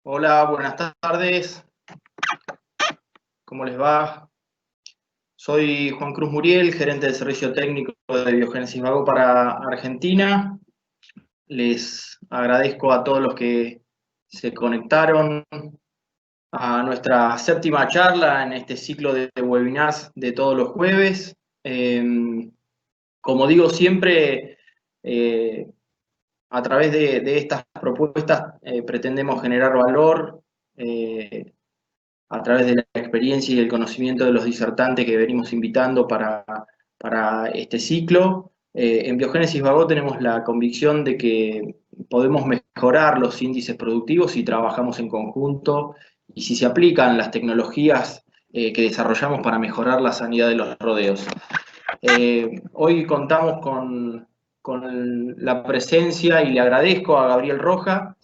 Hola, buenas tardes. ¿Cómo les va? Soy Juan Cruz Muriel, gerente del servicio técnico de Biogénesis Vago para Argentina. Les agradezco a todos los que se conectaron a nuestra séptima charla en este ciclo de webinars de todos los jueves. Como digo siempre, a través de estas propuestas pretendemos generar valor a través de la experiencia y el conocimiento de los disertantes que venimos invitando para este ciclo. En Biogénesis Vago tenemos la convicción de que podemos mejorar los índices productivos si trabajamos en conjunto y si se aplican las tecnologías que desarrollamos para mejorar la sanidad de los rodeos. Hoy contamos con la presencia y le agradezco a Gabriel Roja,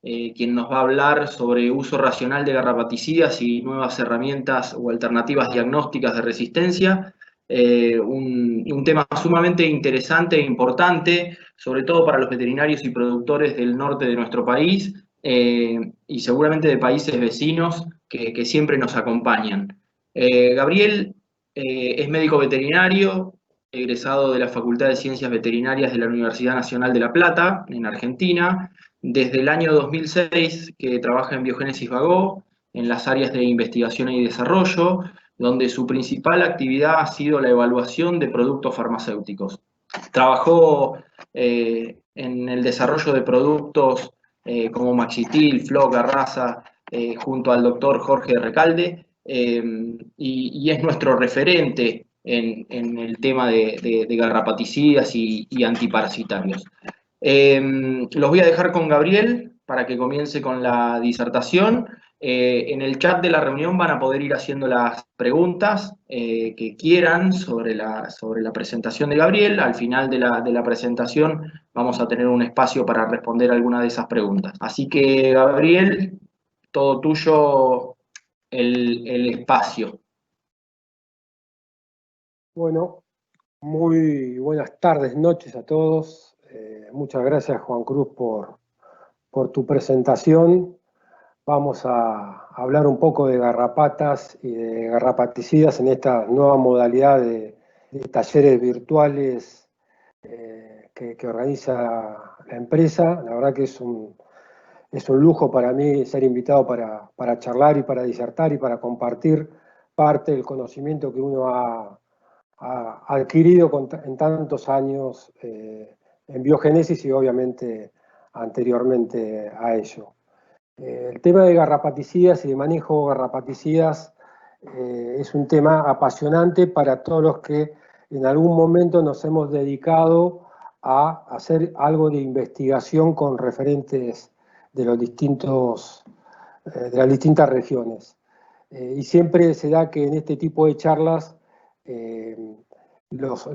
quien nos va a hablar sobre uso racional de garrapaticidas y nuevas herramientas o alternativas diagnósticas de resistencia. Un tema sumamente interesante e importante, sobre todo para los veterinarios y productores del norte de nuestro país y seguramente de países vecinos que siempre nos acompañan. Gabriel es médico veterinario, egresado de la Facultad de Ciencias Veterinarias de la Universidad Nacional de La Plata, en Argentina. Desde el año 2006 que trabaja en Biogénesis Vago, en las áreas de investigación y desarrollo, donde su principal actividad ha sido la evaluación de productos farmacéuticos. Trabajó en el desarrollo de productos como Maxitil, Floc, Garraza, junto al doctor Jorge Recalde, y es nuestro referente en el tema de garrapaticidas y antiparasitarios. Los voy a dejar con Gabriel para que comience con la disertación. En el chat de la reunión van a poder ir haciendo las preguntas que quieran sobre la presentación de Gabriel. Al final de la presentación vamos a tener un espacio para responder alguna de esas preguntas. Así que, Gabriel, todo tuyo el espacio. Bueno, muy buenas tardes, noches a todos. Muchas gracias, Juan Cruz, por tu presentación. Vamos a hablar un poco de garrapatas y de garrapaticidas en esta nueva modalidad de talleres virtuales que organiza la empresa. La verdad que es un lujo para mí ser invitado para charlar y para disertar y para compartir parte del conocimiento que uno ha adquirido en tantos años en biogénesis y obviamente anteriormente a ello. El tema de garrapaticidas y de manejo de garrapaticidas es un tema apasionante para todos los que en algún momento nos hemos dedicado a hacer algo de investigación con referentes de los de las distintas regiones. Y siempre se da que en este tipo de charlas los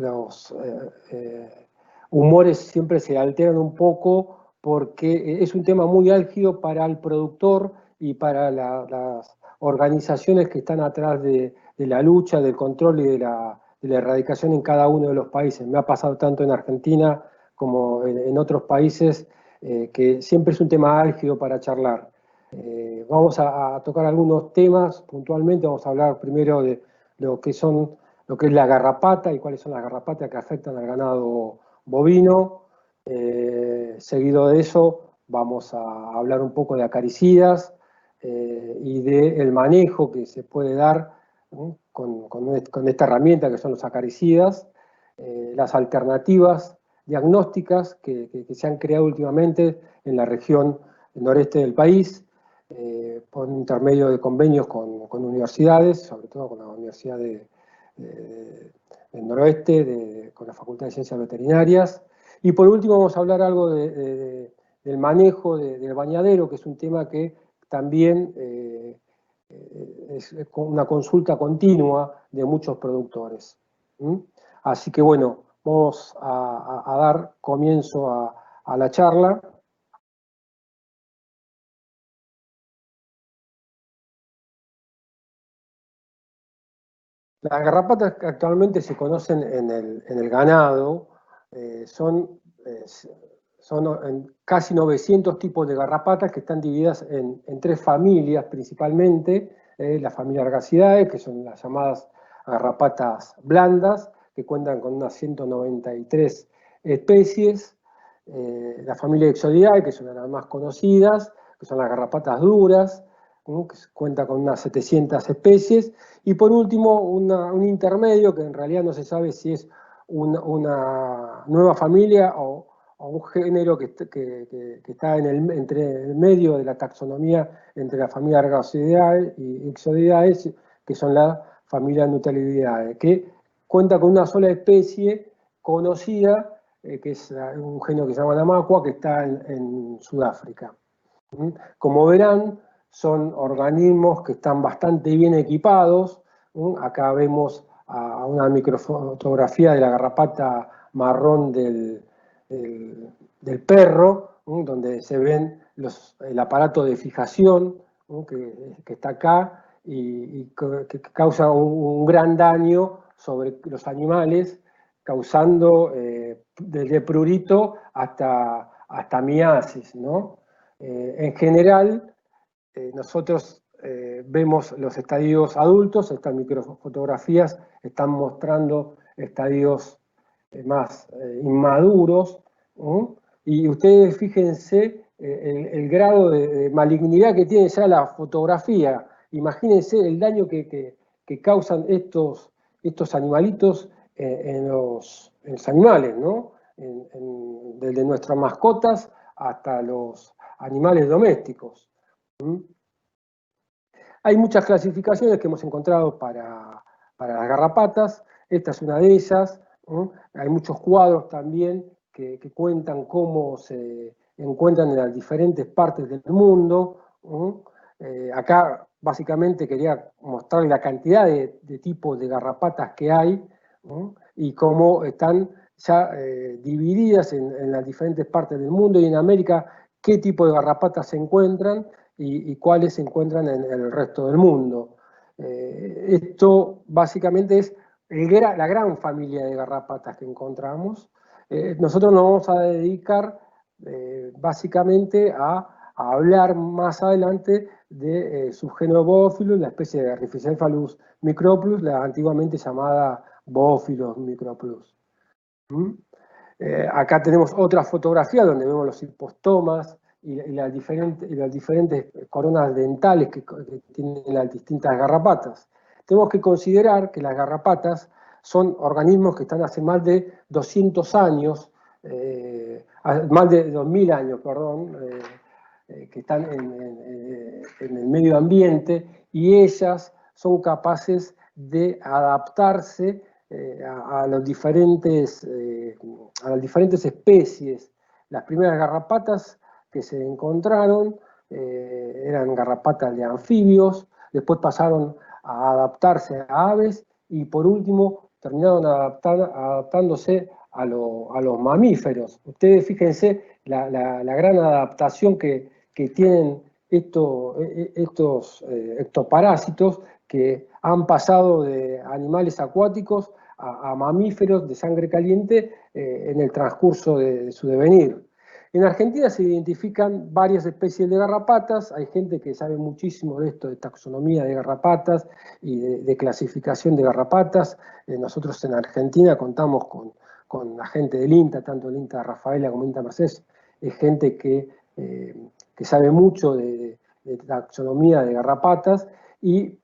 humores siempre se alteran un poco porque es un tema muy álgido para el productor y para las organizaciones que están atrás de la lucha, del control y de la erradicación en cada uno de los países. Me ha pasado tanto en Argentina como en otros países que siempre es un tema álgido para charlar. Vamos a tocar algunos temas puntualmente. Vamos a hablar primero de lo que es la garrapata y cuáles son las garrapatas que afectan al ganado bovino. Seguido de eso vamos a hablar un poco de acaricidas y del manejo que se puede dar con esta herramienta que son los acaricidas, las alternativas diagnósticas que se han creado últimamente en la región noreste del país, por intermedio de convenios con universidades, sobre todo con la Universidad del Noroeste, con la Facultad de Ciencias Veterinarias. Y por último vamos a hablar algo del manejo del bañadero, que es un tema que también es una consulta continua de muchos productores. Así que bueno, vamos a dar comienzo a la charla. Las garrapatas que actualmente se conocen en el ganado son son casi 900 tipos de garrapatas que están divididas en 3 familias principalmente. La familia Argacidae, que son las llamadas garrapatas blandas, que cuentan con unas 193 especies. La familia Exodidae, que son las más conocidas, que son las garrapatas duras, que cuenta con unas 700 especies. Y por último, un intermedio, que en realidad no se sabe si es una nueva familia o un género que está entre el medio de la taxonomía entre la familia Argacidae y Exodidae, que son la familia Nutalidae, que cuenta con una sola especie conocida, que es un género que se llama Namaqua, que está en Sudáfrica. Como verán, son organismos que están bastante bien equipados. Acá vemos una microfotografía de la garrapata marrón del perro, donde se ven el aparato de fijación que está acá y que causa un gran daño sobre los animales, causando desde prurito hasta miasis, ¿no? En general, nosotros vemos los estadios adultos. Estas microfotografías están mostrando estadios más inmaduros, ¿no? Y ustedes fíjense el grado de malignidad que tiene ya la fotografía. Imagínense el daño que causan estos animalitos en los animales, ¿no? Desde nuestras mascotas hasta los animales domésticos. Hay muchas clasificaciones que hemos encontrado para las garrapatas. Esta es una de ellas. Hay muchos cuadros también que cuentan cómo se encuentran en las diferentes partes del mundo. Acá básicamente quería mostrarles la cantidad de tipos de garrapatas que hay, y cómo están ya divididas en las diferentes partes del mundo, y en América qué tipo de garrapatas se encuentran y cuáles se encuentran en el resto del mundo. Esto básicamente es la gran familia de garrapatas que encontramos. Nosotros nos vamos a dedicar básicamente a hablar más adelante de subgénero Boophilus, la especie de Rhipicephalus microplus, la antiguamente llamada Boophilus microplus. Acá tenemos otra fotografía donde vemos los hipostomas y las diferentes coronas dentales que tienen las distintas garrapatas. Tenemos que considerar que las garrapatas son organismos que están hace más de 200 años, más de 2000 años, perdón, que están en el medio ambiente, y ellas son capaces de adaptarse a las diferentes especies. Las primeras garrapatas que se encontraron eran garrapatas de anfibios, después pasaron a adaptarse a aves y por último terminaron adaptándose a los mamíferos. Ustedes fíjense la gran adaptación que tienen estos ectoparásitos, que han pasado de animales acuáticos a mamíferos de sangre caliente en el transcurso de su devenir. En Argentina se identifican varias especies de garrapatas. Hay gente que sabe muchísimo de esto, de taxonomía de garrapatas y de clasificación de garrapatas. Nosotros en Argentina contamos con la gente del INTA, tanto el INTA Rafaela como el INTA Mercedes. Es gente que sabe mucho de taxonomía de garrapatas, y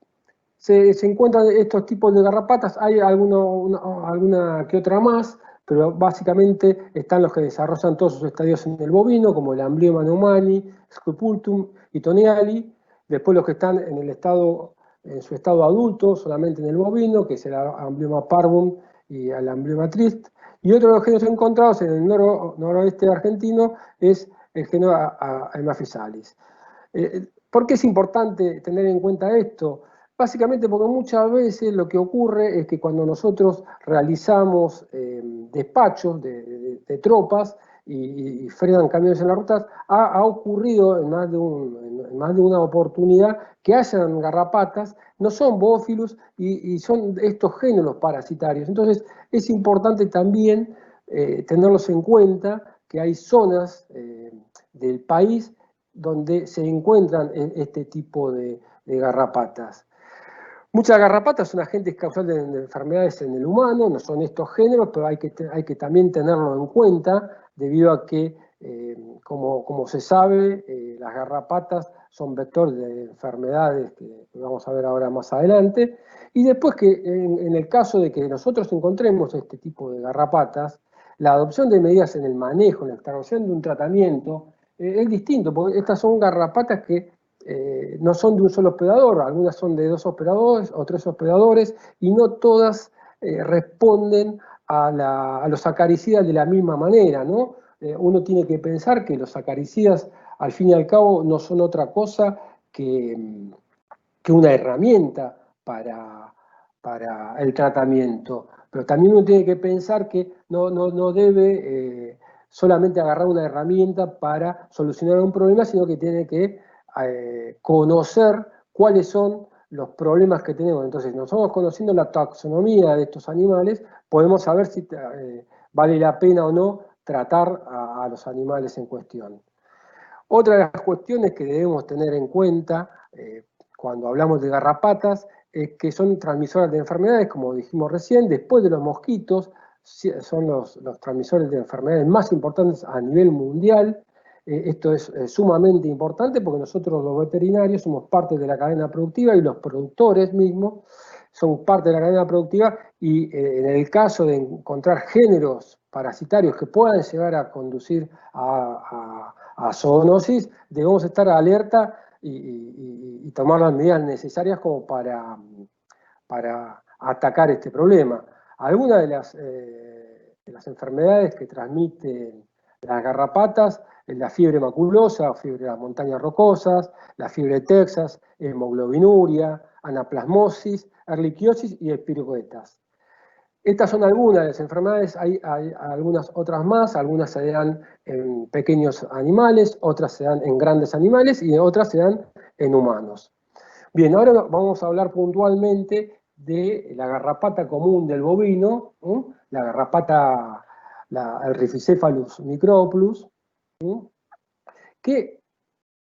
se encuentran estos tipos de garrapatas. Hay alguna que otra más, pero básicamente están los que desarrollan todos sus estadios en el bovino, como el Amblioma neumani, Scopultum y Toniali. Después los que están en su estado adulto, solamente en el bovino, que es el Amblioma parvum y el Amblioma trist. Y otro de los géneros encontrados en el noroeste argentino es el género Hemaphysalis. ¿Por qué es importante tener en cuenta esto? Básicamente porque muchas veces lo que ocurre es que cuando nosotros realizamos despachos de tropas y frenan camiones en las rutas, ha ocurrido en más de una oportunidad que hayan garrapatas, no son Boophilus y son estos géneros parasitarios. Entonces es importante también tenerlos en cuenta, que hay zonas del país donde se encuentran este tipo de garrapatas. Muchas garrapatas son agentes causantes de enfermedades en el humano, no son estos géneros, pero hay que también tenerlo en cuenta, debido a que, como se sabe, las garrapatas son vectores de enfermedades que vamos a ver ahora más adelante, y después que en el caso de que nosotros encontremos este tipo de garrapatas, la adopción de medidas en el manejo, en la instauración de un tratamiento, es distinto, porque estas son garrapatas que no son de un solo hospedador, algunas son de 2 hospedadores o 3 hospedadores, y no todas responden a los acaricidas de la misma manera, ¿no? Uno tiene que pensar que los acaricidas, al fin y al cabo, no son otra cosa que una herramienta para el tratamiento. Pero también uno tiene que pensar que no debe solamente agarrar una herramienta para solucionar un problema, sino que tiene que conocer cuáles son los problemas que tenemos. Entonces, nosotros conociendo la taxonomía de estos animales, podemos saber si vale la pena o no tratar a los animales en cuestión. Otra de las cuestiones que debemos tener en cuenta cuando hablamos de garrapatas es que son transmisoras de enfermedades, como dijimos recién, después de los mosquitos, son los transmisores de enfermedades más importantes a nivel mundial. Esto es sumamente importante porque nosotros los veterinarios somos parte de la cadena productiva y los productores mismos son parte de la cadena productiva, y en el caso de encontrar géneros parasitarios que puedan llegar a conducir a zoonosis, debemos estar alerta y tomar las medidas necesarias como para atacar este problema. Algunas de las enfermedades que transmiten las garrapatas es la fiebre maculosa, fiebre de las montañas rocosas, la fiebre de Texas, hemoglobinuria, anaplasmosis, erliquiosis y espiroquetas. Estas son algunas de las enfermedades, hay algunas otras más, algunas se dan en pequeños animales, otras se dan en grandes animales y otras se dan en humanos. Bien, ahora vamos a hablar puntualmente de la garrapata común del bovino, la garrapata, el Rhipicephalus micropluus, que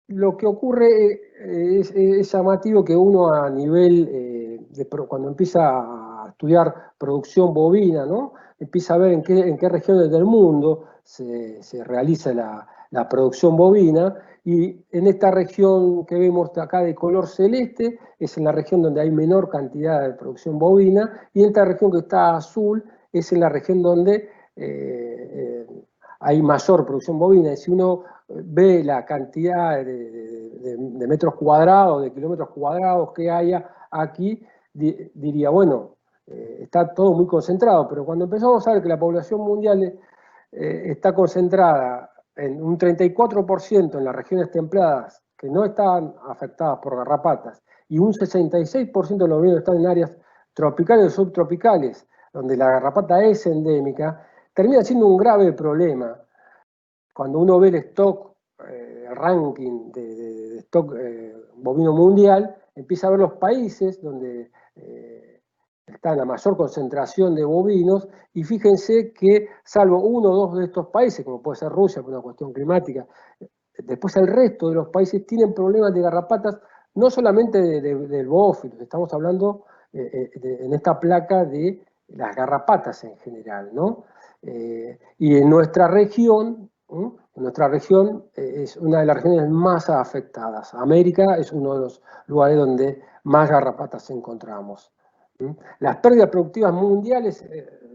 lo que ocurre es llamativo que uno a nivel, cuando empieza a estudiar producción bovina, ¿no? Empieza a ver en qué regiones del mundo se realiza la producción bovina, y en esta región que vemos acá de color celeste es en la región donde hay menor cantidad de producción bovina, y en esta región que está azul es en la región donde hay mayor producción bovina. Y si uno ve la cantidad de metros cuadrados, de kilómetros cuadrados que haya aquí, diría, bueno, está todo muy concentrado, pero cuando empezamos a ver que la población mundial está concentrada en un 34% en las regiones templadas, que no están afectadas por garrapatas, y un 66% de los bovinos están en áreas tropicales o subtropicales, donde la garrapata es endémica, termina siendo un grave problema. Cuando uno ve el stock, el ranking de stock bovino mundial, empieza a ver los países donde está la mayor concentración de bovinos, y fíjense que salvo uno o dos de estos países, como puede ser Rusia por una cuestión climática, después el resto de los países tienen problemas de garrapatas, no solamente del bófilos, estamos hablando en esta placa de las garrapatas en general, ¿no? Y en nuestra región, es una de las regiones más afectadas. América es uno de los lugares donde más garrapatas encontramos. Las pérdidas productivas mundiales,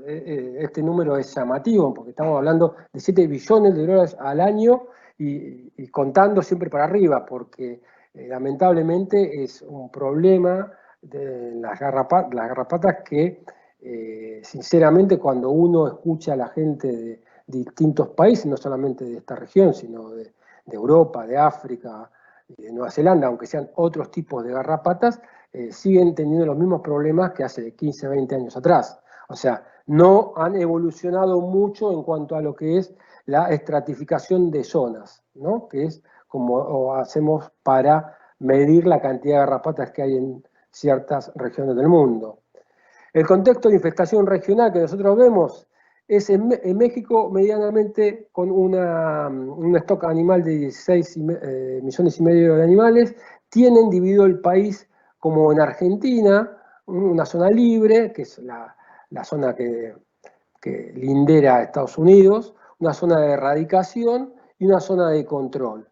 este número es llamativo, porque estamos hablando de 7 billones de dólares al año y contando siempre para arriba, porque lamentablemente es un problema de las garrapatas que, sinceramente, cuando uno escucha a la gente de distintos países, no solamente de esta región, sino de Europa, de África y de Nueva Zelanda, aunque sean otros tipos de garrapatas, siguen teniendo los mismos problemas que hace 15, 20 años atrás. O sea, no han evolucionado mucho en cuanto a lo que es la estratificación de zonas, ¿no? Que es como hacemos para medir la cantidad de garrapatas que hay en ciertas regiones del mundo. El contexto de infestación regional que nosotros vemos es en México medianamente con un stock animal de 16 millones y medio de animales. Tienen dividido el país como en Argentina, una zona libre, que es la zona que lindera a Estados Unidos, una zona de erradicación y una zona de control.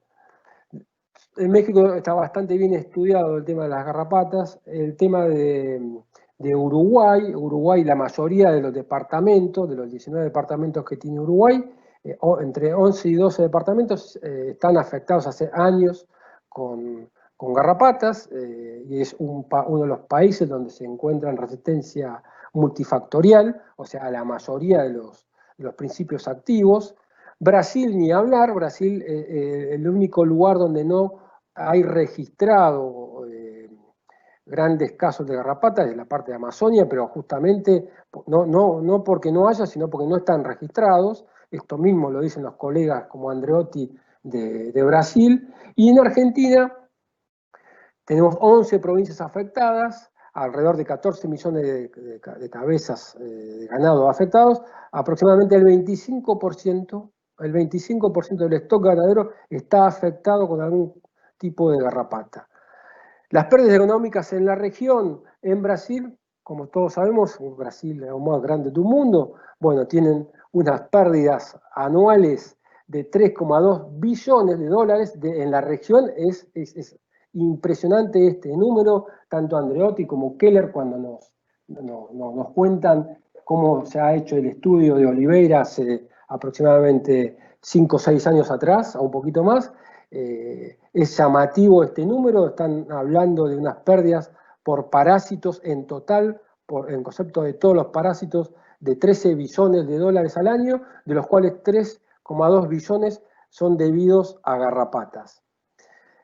En México está bastante bien estudiado el tema de las garrapatas, el tema de Uruguay, la mayoría de los departamentos, de los 19 departamentos que tiene Uruguay, entre 11 y 12 departamentos están afectados hace años con garrapatas, y es uno de los países donde se encuentra en resistencia multifactorial, o sea, la mayoría de los principios activos. Brasil, ni hablar, Brasil el único lugar donde no hay registrado grandes casos de garrapata es la parte de Amazonia, pero justamente no porque no haya, sino porque no están registrados. Esto mismo lo dicen los colegas como Andreotti de Brasil. Y en Argentina tenemos 11 provincias afectadas, alrededor de 14 millones de cabezas de ganado afectados, aproximadamente el 25% del stock ganadero está afectado con algún tipo de garrapata. Las pérdidas económicas en la región, en Brasil, como todos sabemos, Brasil es el más grande del mundo, bueno, tienen unas pérdidas anuales de 3,2 billones de dólares en la región. Es impresionante este número, tanto Andreotti como Keller cuando nos cuentan cómo se ha hecho el estudio de Oliveira hace aproximadamente 5 o 6 años atrás, o un poquito más. Es llamativo este número, están hablando de unas pérdidas por parásitos en total, en concepto de todos los parásitos, de 13 billones de dólares al año, de los cuales 3,2 billones son debidos a garrapatas.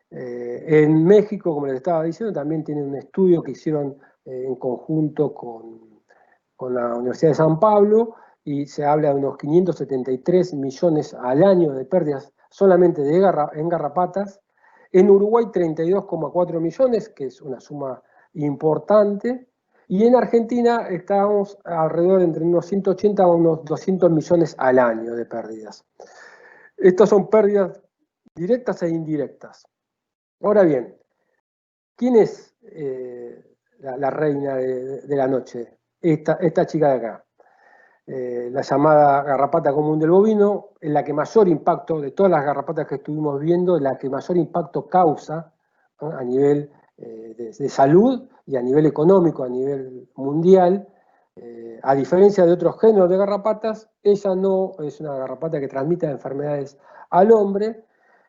En México, como les estaba diciendo, también tienen un estudio que hicieron en conjunto con la Universidad de San Pablo, y se habla de unos 573 millones al año de pérdidas solamente en garrapatas. En Uruguay 32,4 millones, que es una suma importante. Y en Argentina estábamos alrededor entre unos 180 a unos 200 millones al año de pérdidas. Estas son pérdidas directas e indirectas. Ahora bien, ¿quién es la reina de la noche? Esta chica de acá. La llamada garrapata común del bovino, en la que mayor impacto, de todas las garrapatas que estuvimos viendo, la que mayor impacto causa, ¿no?, a nivel de salud y a nivel económico, a nivel mundial. A diferencia de otros géneros de garrapatas, ella no es una garrapata que transmita enfermedades al hombre.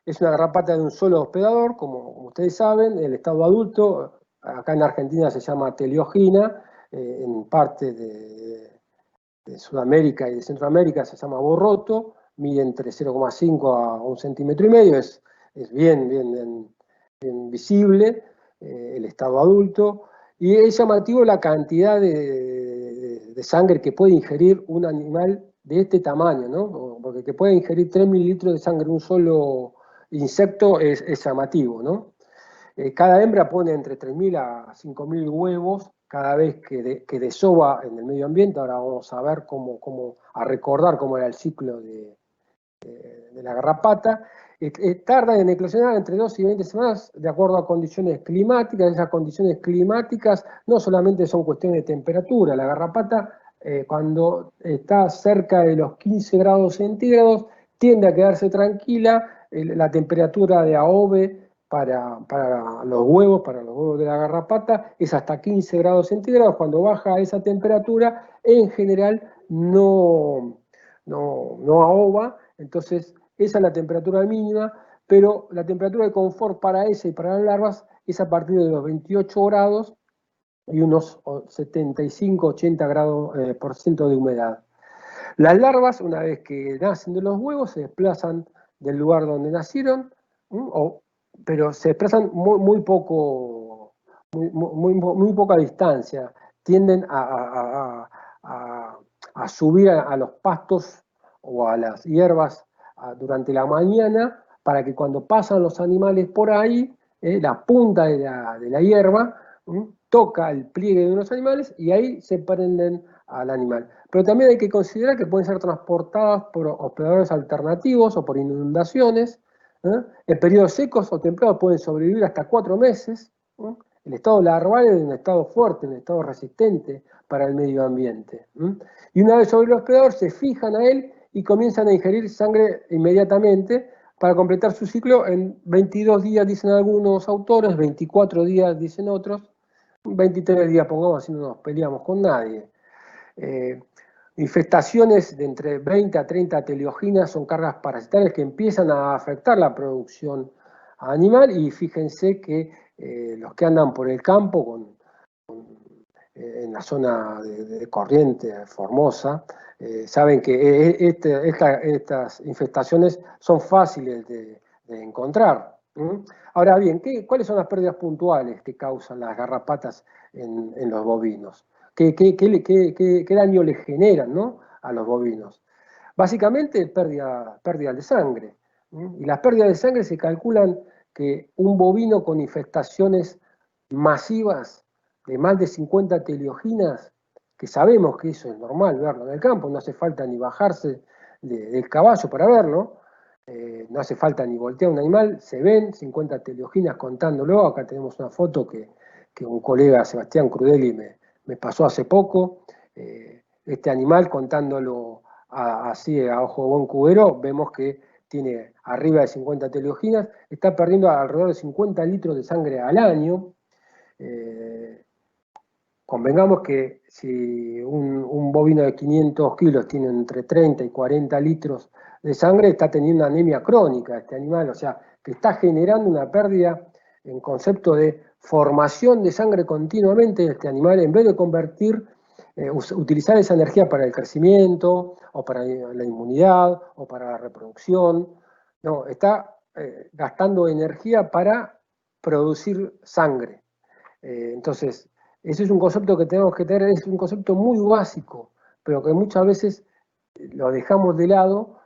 Es una garrapata de un solo hospedador, como ustedes saben. El estado adulto, acá en Argentina se llama Teleogina, en parte de Sudamérica y de Centroamérica se llama borroto, mide entre 0,5 a 1,5 centímetros, es bien visible el estado adulto, y es llamativo la cantidad de sangre que puede ingerir un animal de este tamaño, ¿no? Porque que puede ingerir 3 mililitros de sangre un solo insecto es llamativo, ¿no? Cada hembra pone entre 3.000 a 5.000 huevos cada vez que desova en el medio ambiente. Ahora vamos a ver a recordar cómo era el ciclo de la garrapata. Tarda en eclosionar entre 2 y 20 semanas de acuerdo a condiciones climáticas. Esas condiciones climáticas no solamente son cuestiones de temperatura. La garrapata, cuando está cerca de los 15 grados centígrados, tiende a quedarse tranquila. La temperatura de AOVE para los huevos de la garrapata, es hasta 15 grados centígrados. Cuando baja esa temperatura, en general no ahova. Entonces, esa es la temperatura mínima, pero la temperatura de confort para ella y para las larvas es a partir de los 28 grados y unos 75-80 grados por ciento de humedad. Las larvas, una vez que nacen de los huevos, se desplazan del lugar donde nacieron, pero se desplazan muy poca distancia. Tienden a subir a los pastos o a las hierbas durante la mañana, para que cuando pasan los animales por ahí, la punta de la hierba toca el pliegue de unos animales y ahí se prenden al animal. Pero también hay que considerar que pueden ser transportadas por hospedadores alternativos o por inundaciones. En periodos secos o templados pueden sobrevivir hasta 4 meses. El estado larval es un estado fuerte, un estado resistente para el medio ambiente. Y una vez sobre el hospedador se fijan a él y comienzan a ingerir sangre inmediatamente para completar su ciclo en 22 días, dicen algunos autores, 24 días, dicen otros, 23 días, pongamos, así no nos peleamos con nadie. Infestaciones de entre 20 a 30 teleoginas son cargas parasitarias que empiezan a afectar la producción animal, y fíjense que los que andan por el campo en la zona de Corrientes, Formosa, saben que estas infestaciones son fáciles de encontrar. Ahora bien, ¿cuáles son las pérdidas puntuales que causan las garrapatas en los bovinos? ¿Qué daño le generan, ¿no?, a los bovinos? Básicamente, pérdida de sangre. Y las pérdidas de sangre se calculan que un bovino con infestaciones masivas de más de 50 teleoginas, que sabemos que eso es normal verlo en el campo, no hace falta ni bajarse del caballo para verlo, no hace falta ni voltear un animal, se ven 50 teleoginas contándolo. Acá tenemos una foto que un colega, Sebastián Crudeli, me pasó hace poco. Este animal, contándolo así a ojo de buen cubero, vemos que tiene arriba de 50 teleoginas, está perdiendo alrededor de 50 litros de sangre al año. Convengamos que si un bovino de 500 kilos tiene entre 30 y 40 litros de sangre, está teniendo una anemia crónica este animal, o sea, que está generando una pérdida en concepto de formación de sangre continuamente de este animal, en vez de utilizar esa energía para el crecimiento, o para la inmunidad, o para la reproducción. No, está gastando energía para producir sangre. Entonces, ese es un concepto que tenemos que tener, es un concepto muy básico, pero que muchas veces lo dejamos de lado,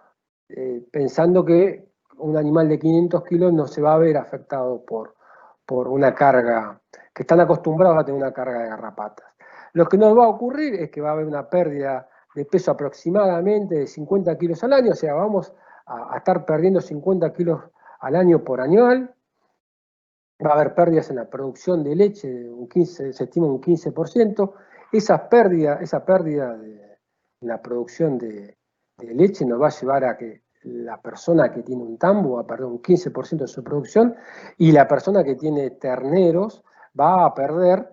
pensando que un animal de 500 kilos no se va a ver afectado por una carga, que están acostumbrados a tener una carga de garrapatas. Lo que nos va a ocurrir es que va a haber una pérdida de peso aproximadamente de 50 kilos al año, o sea, vamos a estar perdiendo 50 kilos al año por animal. Va a haber pérdidas en la producción de leche, se estima un 15%. Esa pérdida en la producción de leche nos va a llevar a que la persona que tiene un tambo va a perder un 15% de su producción, y la persona que tiene terneros va a perder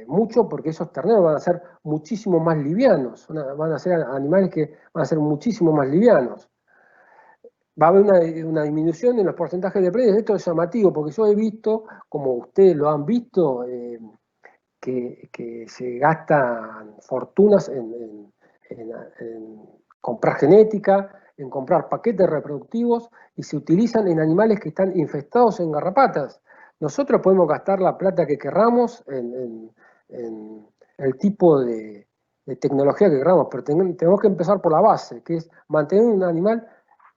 mucho, porque esos terneros van a ser muchísimo más livianos, van a ser animales que van a ser muchísimo más livianos. Va a haber una disminución en los porcentajes de precios. Esto es llamativo, porque yo he visto, como ustedes lo han visto, que se gastan fortunas en comprar genética, en comprar paquetes reproductivos, y se utilizan en animales que están infestados en garrapatas. Nosotros podemos gastar la plata que querramos en el tipo de tecnología que queramos, pero tenemos que empezar por la base, que es mantener un animal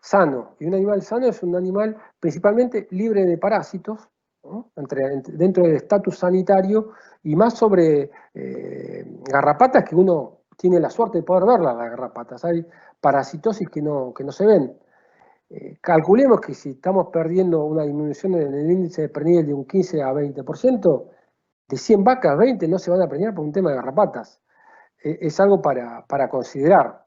sano. Y un animal sano es un animal principalmente libre de parásitos, ¿no?, dentro del estatus sanitario, y más sobre garrapatas que uno tiene la suerte de poder verlas, las garrapatas. Hay parasitosis que no se ven. Calculemos que si estamos perdiendo una disminución en el índice de perniel de un 15 a 20%, de 100 vacas, 20 no se van a preñar por un tema de garrapatas. Es algo para considerar.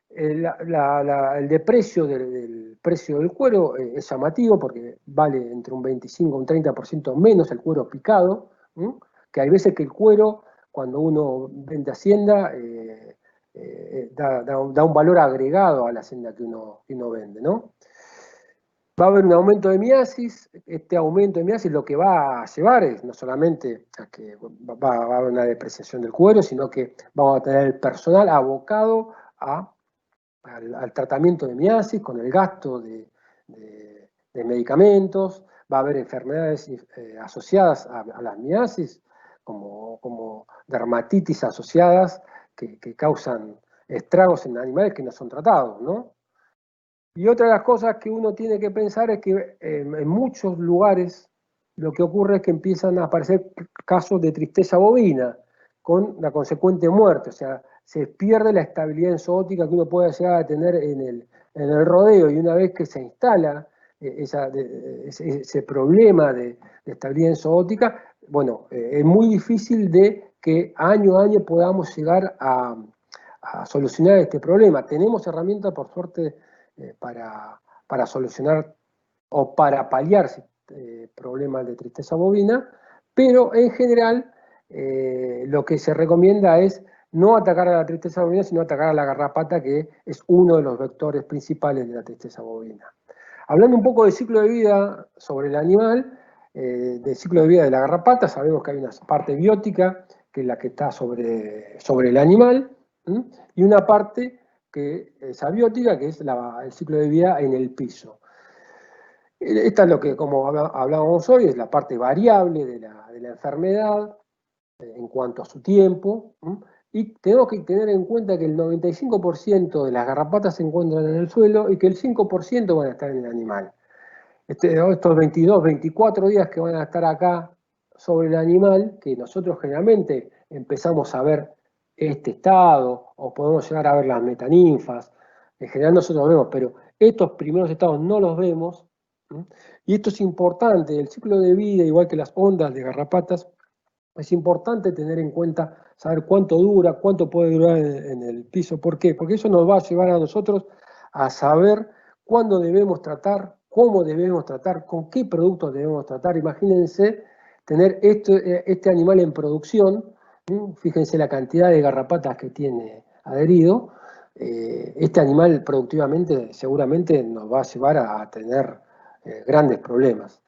El deprecio del precio del cuero es llamativo, porque vale entre un 25 y un 30% menos el cuero picado, que hay veces que el cuero, cuando uno vende hacienda, da un valor agregado a la hacienda que uno vende, ¿no? Va a haber un aumento de miasis. Este aumento de miasis lo que va a llevar es no solamente a que va a haber una depreciación del cuero, sino que vamos a tener el personal abocado al tratamiento de miasis, con el gasto de medicamentos. Va a haber enfermedades asociadas a las miasis, como dermatitis asociadas, que causan estragos en animales que no son tratados, ¿no? Y otra de las cosas que uno tiene que pensar es que en muchos lugares lo que ocurre es que empiezan a aparecer casos de tristeza bovina, con la consecuente muerte, o sea, se pierde la estabilidad enzootica que uno puede llegar a tener en el rodeo, y una vez que se instala ese problema de estabilidad enzootica, bueno, es muy difícil de que año a año podamos llegar a solucionar este problema. Tenemos herramientas, por suerte, para solucionar o para paliar problemas de tristeza bovina, pero en general lo que se recomienda es no atacar a la tristeza bovina, sino atacar a la garrapata, que es uno de los vectores principales de la tristeza bovina. Hablando un poco del ciclo de vida sobre el animal, del ciclo de vida de la garrapata, sabemos que hay una parte biótica, que es la que está sobre el animal, y una parte que es abiótica, que es el ciclo de vida en el piso. Esta es lo que, como hablábamos hoy, es la parte variable de la enfermedad en cuanto a su tiempo, y tenemos que tener en cuenta que el 95% de las garrapatas se encuentran en el suelo y que el 5% van a estar en el animal. Estos 22, 24 días que van a estar acá sobre el animal, que nosotros generalmente empezamos a ver este estado, o podemos llegar a ver las metaninfas, en general nosotros vemos, pero estos primeros estados no los vemos, y esto es importante. El ciclo de vida, igual que las ondas de garrapatas, es importante tener en cuenta, saber cuánto dura, cuánto puede durar en el piso. ¿Por qué? Porque eso nos va a llevar a nosotros a saber cuándo debemos tratar, cómo debemos tratar, con qué productos debemos tratar. Imagínense tener este animal en producción, fíjense la cantidad de garrapatas que tiene adherido. Este animal productivamente seguramente nos va a llevar a tener grandes problemas.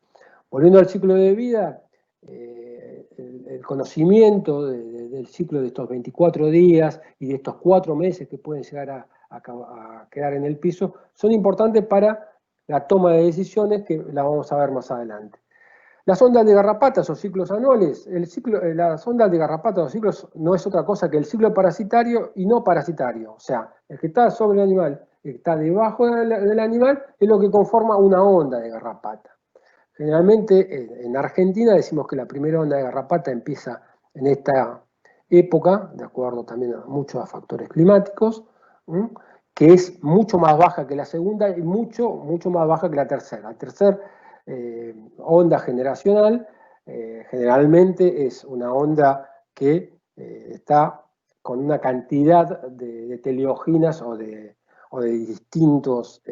Volviendo al ciclo de vida, el conocimiento del ciclo de estos 24 días y de estos 4 meses que pueden llegar a quedar en el piso son importantes para la toma de decisiones, que la vamos a ver más adelante. Las ondas de garrapatas o ciclos anuales, las ondas de garrapatas o ciclos no es otra cosa que el ciclo parasitario y no parasitario. O sea, el que está sobre el animal, el que está debajo del animal, es lo que conforma una onda de garrapata. Generalmente en Argentina decimos que la primera onda de garrapata empieza en esta época, de acuerdo también a muchos factores climáticos, que es mucho más baja que la segunda y mucho más baja que la tercera. La tercera onda generacional generalmente es una onda que está con una cantidad de teleoginas o de distintos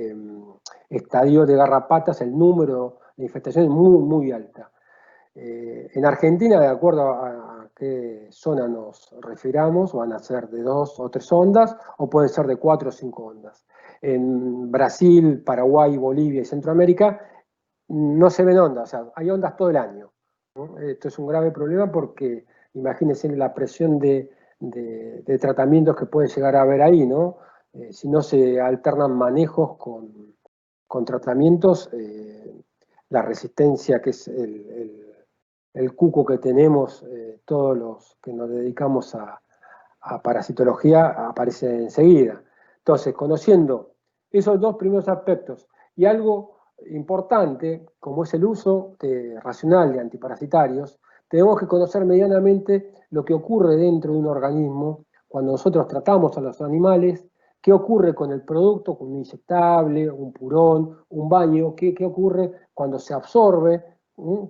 estadios de garrapatas, el número de infestaciones es muy, muy alta. En Argentina, de acuerdo a qué zona nos refiramos, van a ser de 2 o 3 ondas, o pueden ser de 4 o 5 ondas. En Brasil, Paraguay, Bolivia y Centroamérica no se ven ondas, o sea, hay ondas todo el año, ¿no? Esto es un grave problema porque imagínense la presión de tratamientos que puede llegar a haber ahí, ¿no? Si no se alternan manejos con tratamientos, la resistencia, que es el cuco que tenemos todos los que nos dedicamos a parasitología, aparece enseguida. Entonces, conociendo esos dos primeros aspectos y algo importante, como es el uso racional de antiparasitarios, tenemos que conocer medianamente lo que ocurre dentro de un organismo cuando nosotros tratamos a los animales, qué ocurre con el producto, con un inyectable, un purón, un baño, qué ocurre cuando se absorbe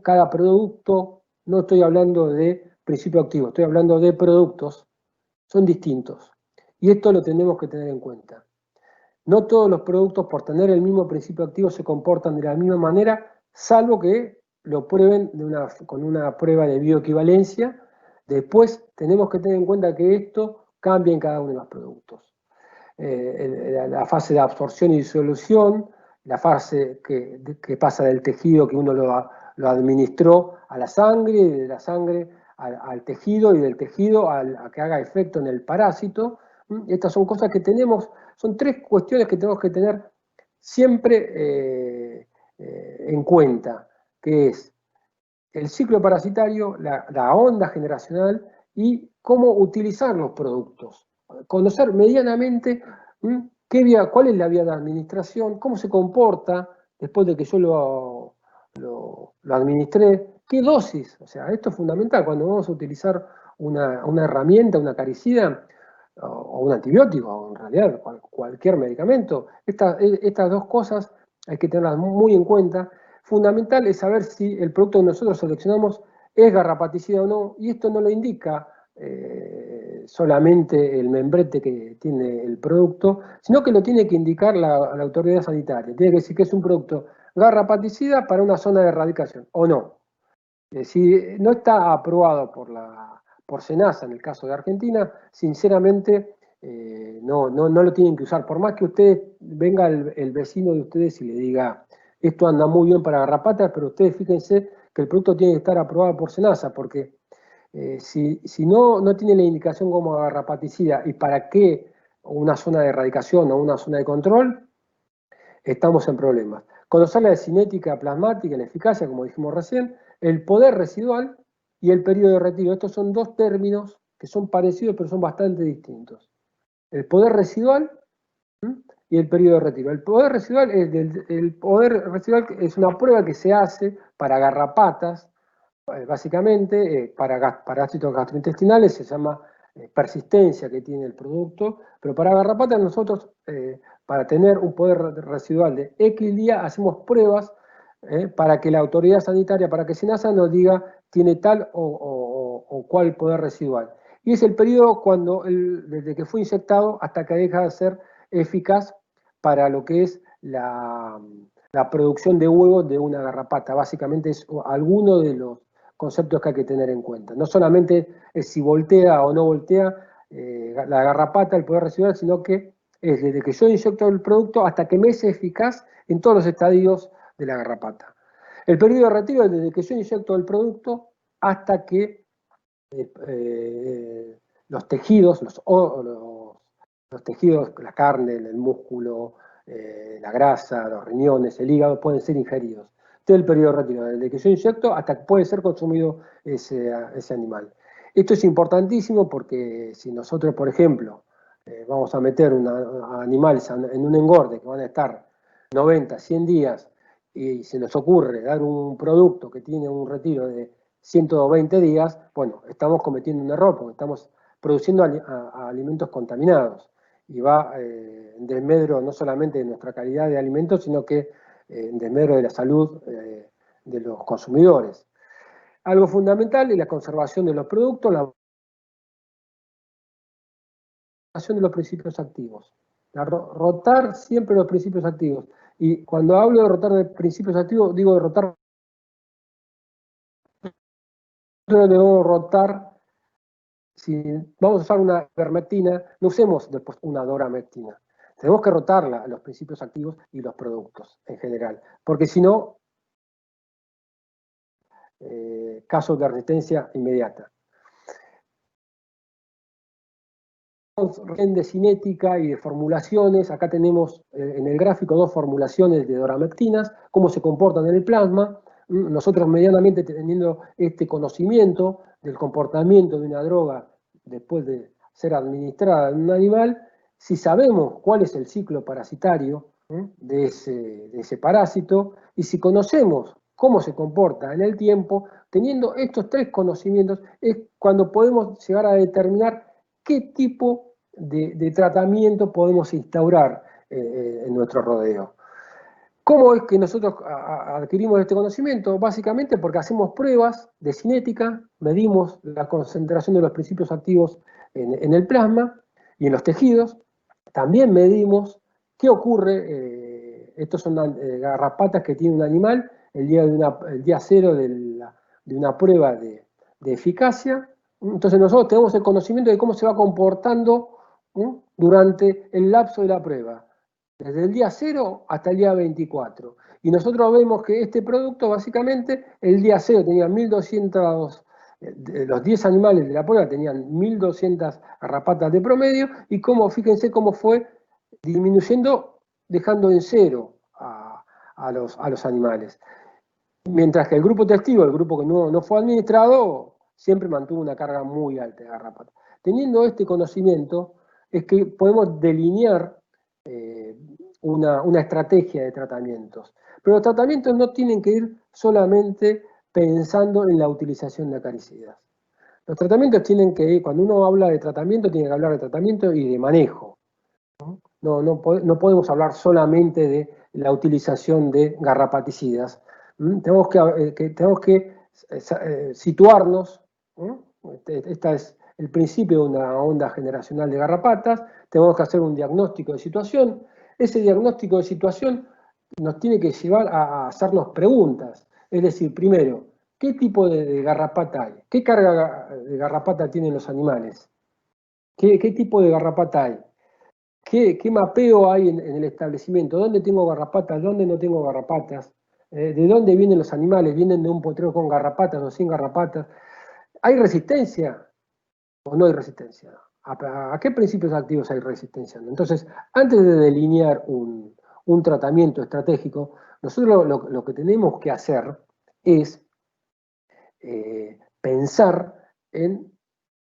cada producto. No estoy hablando de principio activo, estoy hablando de productos, son distintos. Y esto lo tenemos que tener en cuenta. No todos los productos, por tener el mismo principio activo, se comportan de la misma manera, salvo que lo prueben con una prueba de bioequivalencia. Después tenemos que tener en cuenta que esto cambia en cada uno de los productos. La fase de absorción y disolución, la fase que pasa del tejido que uno lo administró a la sangre, y de la sangre al tejido, y del tejido a que haga efecto en el parásito. Estas son cosas que tenemos, son 3 cuestiones que tenemos que tener siempre en cuenta, que es el ciclo parasitario, la onda generacional y cómo utilizar los productos. Conocer medianamente cuál es la vía de administración, cómo se comporta después de que yo lo administré, qué dosis. O sea, esto es fundamental cuando vamos a utilizar una herramienta, una acaricida o un antibiótico, o en realidad cualquier medicamento. Estas dos cosas hay que tenerlas muy en cuenta. Fundamental es saber si el producto que nosotros seleccionamos es garrapaticida o no, y esto no lo indica solamente el membrete que tiene el producto, sino que lo tiene que indicar la autoridad sanitaria. Tiene que decir que es un producto garrapaticida para una zona de erradicación, o no. Si no está aprobado por SENASA en el caso de Argentina, sinceramente no lo tienen que usar. Por más que ustedes venga el vecino de ustedes y le diga, esto anda muy bien para garrapatas, pero ustedes fíjense que el producto tiene que estar aprobado por SENASA, porque si no tiene la indicación como garrapaticida y para qué una zona de erradicación o una zona de control, estamos en problemas. Conocer la cinética plasmática, la eficacia, como dijimos recién, el poder residual y el periodo de retiro. Estos son dos términos que son parecidos pero son bastante distintos. El poder residual y el periodo de retiro. El poder residual es una prueba que se hace para garrapatas, básicamente para parásitos gastrointestinales, se llama persistencia que tiene el producto, pero para garrapatas nosotros, para tener un poder residual de X día, hacemos pruebas para que la autoridad sanitaria, para que SENASA nos diga tiene tal o cual poder residual. Y es el periodo desde que fue inyectado hasta que deja de ser eficaz para lo que es la producción de huevos de una garrapata. Básicamente es alguno de los conceptos que hay que tener en cuenta. No solamente es si voltea o no voltea la garrapata, el poder residual, sino que es desde que yo inyecto el producto hasta que me es eficaz en todos los estadios de la garrapata. El periodo de retiro es desde que yo inyecto el producto hasta que los tejidos, los tejidos, la carne, el músculo, la grasa, los riñones, el hígado, pueden ser ingeridos. Todo el periodo de retiro, desde que yo inyecto hasta que puede ser consumido ese animal. Esto es importantísimo porque si nosotros, por ejemplo, vamos a meter animales en un engorde que van a estar 90, 100 días y se nos ocurre dar un producto que tiene un retiro de 120 días, bueno, estamos cometiendo un error porque estamos produciendo alimentos contaminados y va en desmedro no solamente de nuestra calidad de alimentos, sino que en desmedro de la salud de los consumidores. Algo fundamental es la conservación de los productos, la conservación de los principios activos. Rotar siempre los principios activos. Y cuando hablo de rotar de principios activos, digo de rotar. Nosotros debemos rotar. Si vamos a usar una ivermectina, no usemos después una doramectina. Tenemos que rotarla a los principios activos y los productos en general, porque si no, casos de resistencia inmediata. De cinética y de formulaciones, acá tenemos en el gráfico dos formulaciones de doramectinas, cómo se comportan en el plasma. Nosotros medianamente teniendo este conocimiento del comportamiento de una droga después de ser administrada en un animal, si sabemos cuál es el ciclo parasitario de ese parásito y si conocemos cómo se comporta en el tiempo, teniendo estos tres conocimientos es cuando podemos llegar a determinar qué tipo de tratamiento podemos instaurar en nuestro rodeo. ¿Cómo es que nosotros adquirimos este conocimiento? Básicamente porque hacemos pruebas de cinética, medimos la concentración de los principios activos en el plasma y en los tejidos. También medimos qué ocurre, estos son garrapatas que tiene un animal el día cero de una prueba de eficacia. Entonces nosotros tenemos el conocimiento de cómo se va comportando durante el lapso de la prueba, desde el día 0 hasta el día 24. Y nosotros vemos que este producto, básicamente, el día 0 tenía 1.200, los 10 animales de la prueba tenían 1.200 garrapatas de promedio, y fíjense cómo fue disminuyendo, dejando en 0 a los animales. Mientras que el grupo testigo, el grupo que no fue administrado, siempre mantuvo una carga muy alta de garrapatas. Teniendo este conocimiento, es que podemos delinear una estrategia de tratamientos. Pero los tratamientos no tienen que ir solamente pensando en la utilización de acaricidas. Los tratamientos tienen que ir, cuando uno habla de tratamiento, tiene que hablar de tratamiento y de manejo. No podemos hablar solamente de la utilización de garrapaticidas. Tenemos que situarnos. Este es el principio de una onda generacional de garrapatas. Tenemos que hacer un diagnóstico de situación. Ese diagnóstico de situación nos tiene que llevar a hacernos preguntas. Es decir, primero, ¿qué tipo de garrapata hay? ¿Qué carga de garrapata tienen los animales? ¿Qué tipo de garrapata hay? ¿Qué mapeo hay en el establecimiento? ¿Dónde tengo garrapatas? ¿Dónde no tengo garrapatas? ¿De dónde vienen los animales? ¿Vienen de un potrero con garrapatas o sin garrapatas? ¿Hay resistencia o no hay resistencia? ¿A qué principios activos hay resistencia? Entonces, antes de delinear un tratamiento estratégico, nosotros lo que tenemos que hacer es pensar en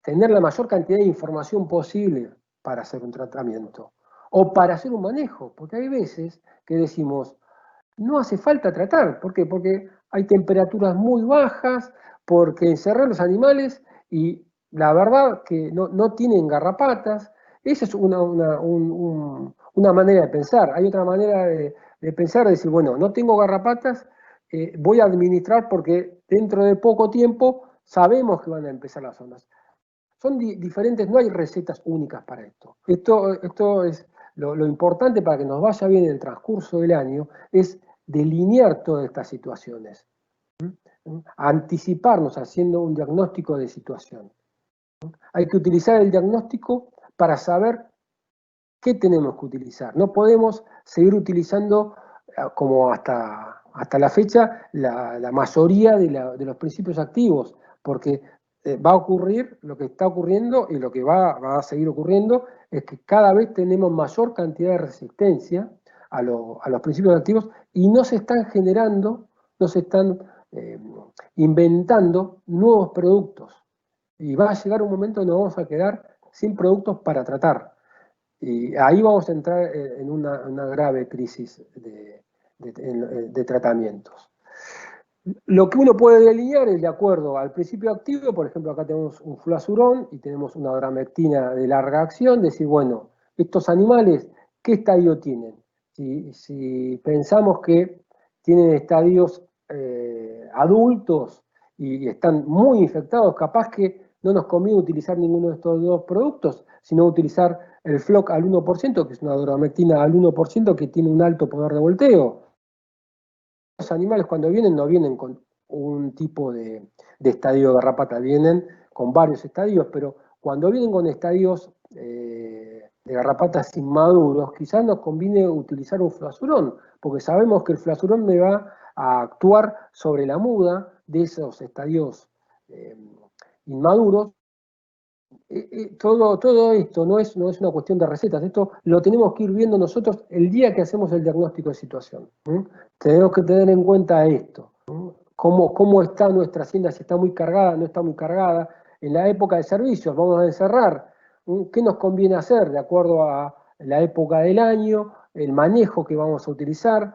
tener la mayor cantidad de información posible para hacer un tratamiento o para hacer un manejo, porque hay veces que decimos, no hace falta tratar. ¿Por qué? Porque hay temperaturas muy bajas, porque encerrar los animales y la verdad que no tienen garrapatas. Esa es una manera de pensar. Hay otra manera de pensar, de decir, bueno, no tengo garrapatas, voy a administrar porque dentro de poco tiempo sabemos que van a empezar las zonas. Son diferentes, no hay recetas únicas para esto. Esto es lo importante para que nos vaya bien en el transcurso del año, es delinear todas estas situaciones, anticiparnos haciendo un diagnóstico de situación. Hay que utilizar el diagnóstico para saber qué tenemos que utilizar. No podemos seguir utilizando, como hasta la fecha, la mayoría de los principios activos, porque va a ocurrir lo que está ocurriendo y lo que va a seguir ocurriendo es que cada vez tenemos mayor cantidad de resistencia a los principios activos y no se están generando, no se están inventando nuevos productos. Y va a llegar un momento donde vamos a quedar sin productos para tratar. Y ahí vamos a entrar en una grave crisis de tratamientos. Lo que uno puede delinear es de acuerdo al principio activo. Por ejemplo, acá tenemos un fluazurón y tenemos una abramectina de larga acción, decir, bueno, estos animales, ¿qué estadio tienen? Si pensamos que tienen estadios adultos y están muy infectados, capaz que no nos conviene utilizar ninguno de estos dos productos, sino utilizar el FLOC al 1%, que es una abramectina al 1%, que tiene un alto poder de volteo. Los animales cuando vienen no vienen con un tipo de estadio de garrapata, vienen con varios estadios, pero cuando vienen con estadios de garrapatas inmaduros, quizás nos conviene utilizar un fluazurón, porque sabemos que el fluazurón me va a actuar sobre la muda de esos estadios inmaduros. Todo esto no es una cuestión de recetas, esto lo tenemos que ir viendo nosotros el día que hacemos el diagnóstico de situación. Tenemos que tener en cuenta esto, cómo está nuestra hacienda, si está muy cargada, no está muy cargada. En la época de servicios vamos a encerrar, ¿qué nos conviene hacer de acuerdo a la época del año, el manejo que vamos a utilizar?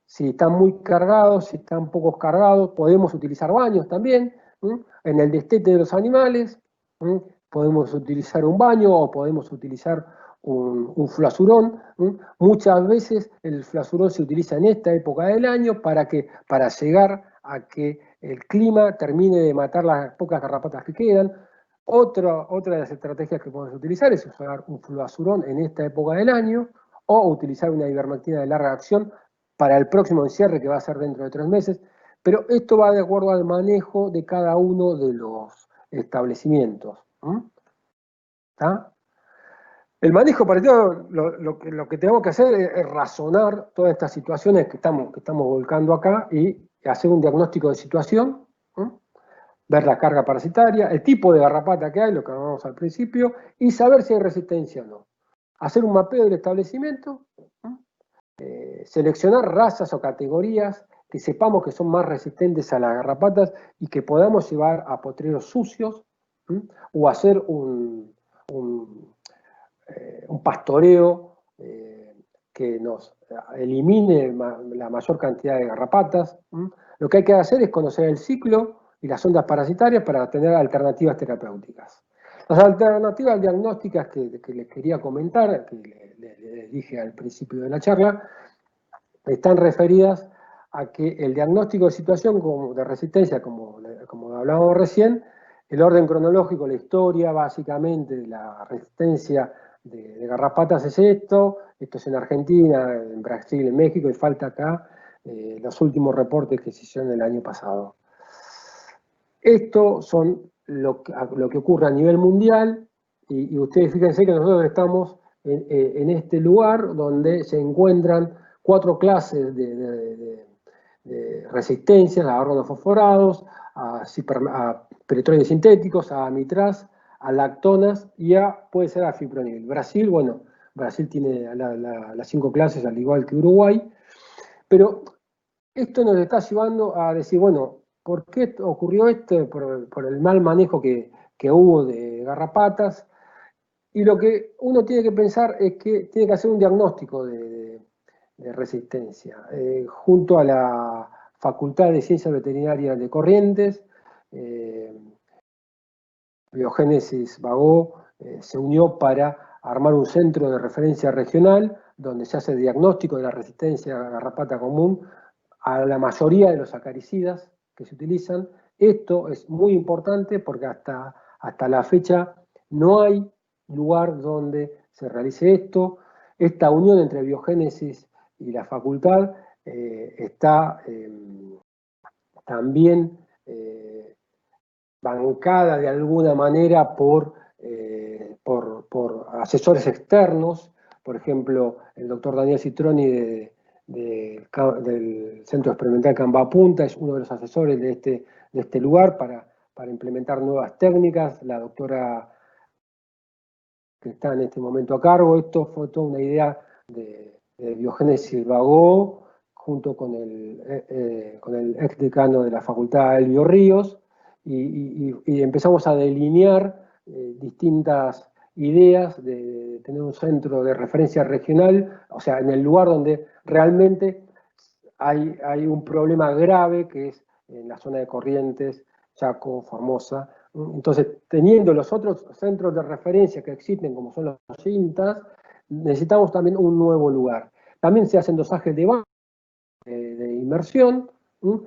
Si están muy cargados, si están pocos cargados, podemos utilizar baños también, en el destete de los animales. Podemos utilizar un baño o podemos utilizar un fluazurón. Muchas veces el fluazurón se utiliza en esta época del año para llegar a que el clima termine de matar las pocas garrapatas que quedan. Otra de las estrategias que podemos utilizar es usar un fluazurón en esta época del año o utilizar una ivermectina de larga acción para el próximo encierre, que va a ser dentro de 3 meses. Pero esto va de acuerdo al manejo de cada uno de los establecimientos. ¿Está? El manejo parecido, lo que tenemos que hacer es razonar todas estas situaciones que estamos volcando acá y hacer un diagnóstico de situación, ver la carga parasitaria, el tipo de garrapata que hay, lo que hablamos al principio, y saber si hay resistencia o no. Hacer un mapeo del establecimiento, seleccionar razas o categorías que sepamos que son más resistentes a las garrapatas y que podamos llevar a potreros sucios, o hacer un pastoreo que nos elimine la mayor cantidad de garrapatas. Lo que hay que hacer es conocer el ciclo y las ondas parasitarias para tener alternativas terapéuticas. Las alternativas diagnósticas que les quería comentar, que les dije al principio de la charla, están referidas a que el diagnóstico de situación de resistencia, como hablábamos recién, el orden cronológico, la historia básicamente de la resistencia de garrapatas es esto es en Argentina, en Brasil, en México, y falta acá los últimos reportes que se hicieron el año pasado. Esto son lo que ocurre a nivel mundial, y ustedes fíjense que nosotros estamos en este lugar donde se encuentran 4 clases de resistencias a organofosforados, a peretroides sintéticos, a amitraz, a lactonas y puede ser a fipronil. Brasil, bueno, Brasil tiene las 5 clases al igual que Uruguay, pero esto nos está llevando a decir, bueno, ¿por qué ocurrió esto? Por el mal manejo que hubo de garrapatas. Y lo que uno tiene que pensar es que tiene que hacer un diagnóstico de resistencia, junto a la Facultad de Ciencias Veterinarias de Corrientes. Biogénesis Bagó se unió para armar un centro de referencia regional donde se hace diagnóstico de la resistencia a garrapata común a la mayoría de los acaricidas que se utilizan. Esto es muy importante porque hasta la fecha no hay lugar donde se realice esto. Esta unión entre biogénesis y la facultad está también bancada de alguna manera por asesores externos. Por ejemplo, el doctor Daniel Citroni del Centro Experimental Camba Punta es uno de los asesores de este lugar para implementar nuevas técnicas. La doctora que está en este momento a cargo, esto fue toda una idea de Biogénesis Bagó, junto con el ex decano de la Facultad Elvio Ríos, y empezamos a delinear distintas ideas de tener un centro de referencia regional, o sea, en el lugar donde realmente hay un problema grave, que es en la zona de Corrientes, Chaco, Formosa. Entonces, teniendo los otros centros de referencia que existen, como son los INTAs, necesitamos también un nuevo lugar. También se hacen dosajes de inmersión,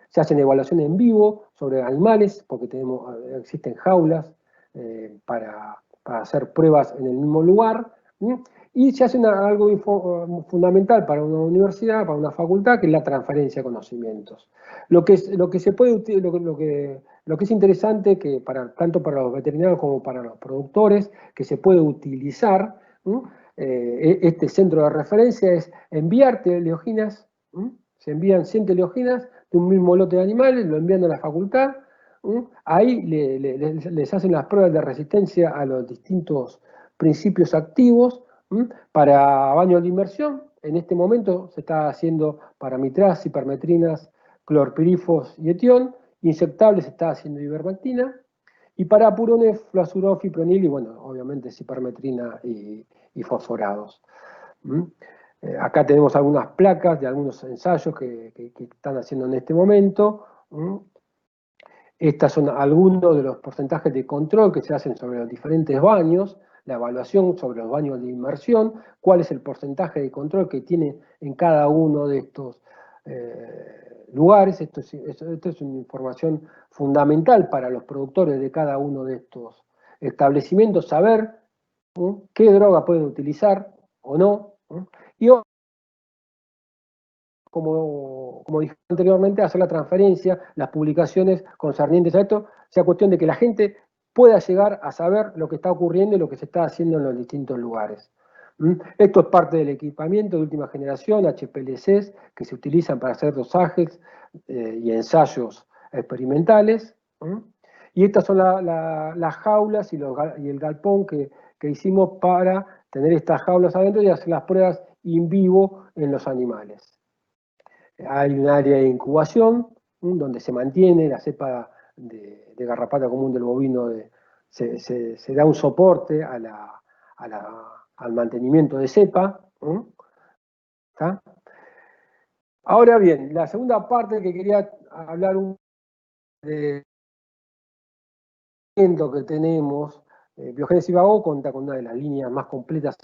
se hacen evaluaciones en vivo sobre animales, porque existen jaulas para hacer pruebas en el mismo lugar, y se hace algo fundamental para una universidad, para una facultad, que es la transferencia de conocimientos. Lo que es interesante, que tanto para los veterinarios como para los productores, que se puede utilizar este centro de referencia, es enviar teleoginas. Se envían 100 teleoginas de un mismo lote de animales, lo envían a la facultad, ahí les hacen las pruebas de resistencia a los distintos principios activos para baños de inmersión. En este momento se está haciendo para amitraz, hipermetrinas, clorpirifos y etión. Insectables se está haciendo ivermectina. Y para purones, fluazurón, fipronil y, bueno, obviamente hipermetrina y fosforados. Acá tenemos algunas placas de algunos ensayos que están haciendo en este momento. Estos son algunos de los porcentajes de control que se hacen sobre los diferentes baños, la evaluación sobre los baños de inmersión, cuál es el porcentaje de control que tiene en cada uno de estos lugares. Esto es una información fundamental para los productores de cada uno de estos establecimientos, saber qué droga pueden utilizar o no. Y como dije anteriormente, hacer la transferencia, las publicaciones concernientes a esto, sea cuestión de que la gente pueda llegar a saber lo que está ocurriendo y lo que se está haciendo en los distintos lugares. Esto es parte del equipamiento de última generación, HPLCs, que se utilizan para hacer dosajes y ensayos experimentales. Y estas son las jaulas y el galpón que hicimos para tener estas jaulas adentro y hacer las pruebas in vivo en los animales. Hay un área de incubación donde se mantiene la cepa de garrapata común del bovino, se da un soporte al mantenimiento de cepa. ¿Está? Ahora bien, la segunda parte que quería hablar de que tenemos, Biogénesis Vago cuenta con una de las líneas más completas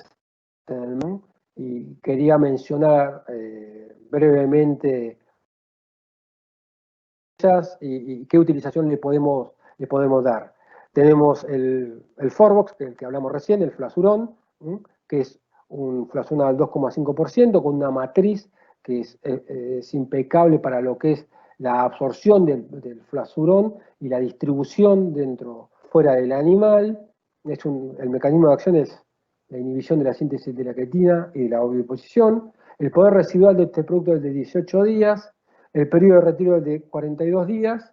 en el mundo, y quería mencionar brevemente y qué utilización le podemos dar. Tenemos el Forbox, del que hablamos recién, el Flasurón, que es un flasurón al 2,5% con una matriz que es impecable para lo que es la absorción del flasurón y la distribución fuera del animal. El mecanismo de acción es la inhibición de la síntesis de la creatina y de la oviposición. El poder residual de este producto es de 18 días, el periodo de retiro es de 42 días,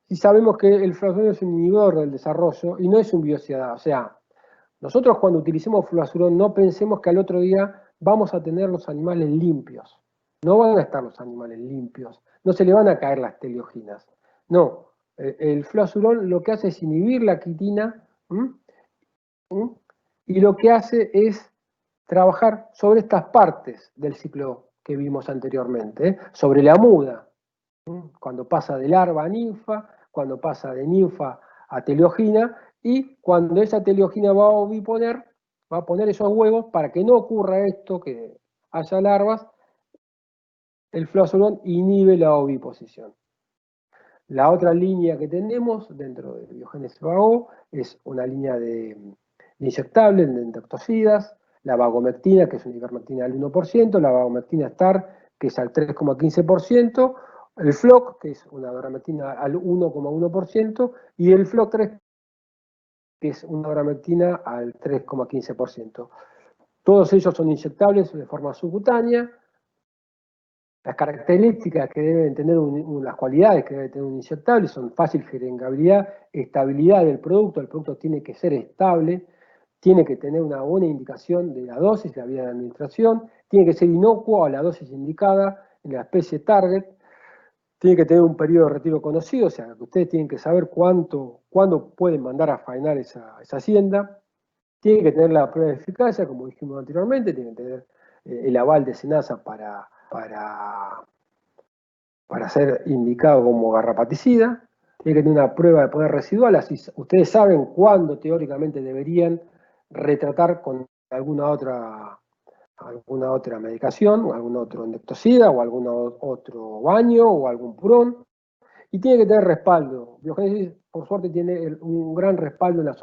y sabemos que el flasurón es un inhibidor del desarrollo y no es un biocidador. O sea, nosotros cuando utilicemos flasurón no pensemos que al otro día vamos a tener los animales limpios. No van a estar los animales limpios, no se le van a caer las teleoginas. No, el flasurón lo que hace es inhibir la quitina y lo que hace es trabajar sobre estas partes del ciclo que vimos anteriormente, sobre la muda, cuando pasa de larva a ninfa, cuando pasa de ninfa a teleogina, y cuando esa teleogina va a oviponer, va a poner esos huevos para que no ocurra esto, que haya larvas, el flasurón inhibe la oviposición. La otra línea que tenemos dentro de Biogénesis Vago es una línea de inyectables, de endoctocidas, la vagomectina, que es una ivermectina al 1%, la vagomectina STAR, que es al 3,15%, el FLOC, que es una ivermectina al 1,1%, y el FLOC3, que es una ivermectina al 3,15%. Todos ellos son inyectables de forma subcutánea. Las características que deben tener, las cualidades que debe tener un inyectable son fácil gerenciabilidad, estabilidad del producto. El producto tiene que ser estable, tiene que tener una buena indicación de la dosis, la vía de administración, tiene que ser inocuo a la dosis indicada en la especie target, tiene que tener un periodo de retiro conocido, o sea, que ustedes tienen que saber cuándo pueden mandar a faenar esa hacienda, tiene que tener la prueba de eficacia, como dijimos anteriormente, tiene que tener el aval de SENASA para ser indicado como garrapaticida, tiene que tener una prueba de poder residual, así ustedes saben cuándo teóricamente deberían retratar con alguna otra medicación, o algún otro endectocida, o algún otro baño, o algún purón, y tiene que tener respaldo. Biogénesis, por suerte, tiene un gran respaldo en la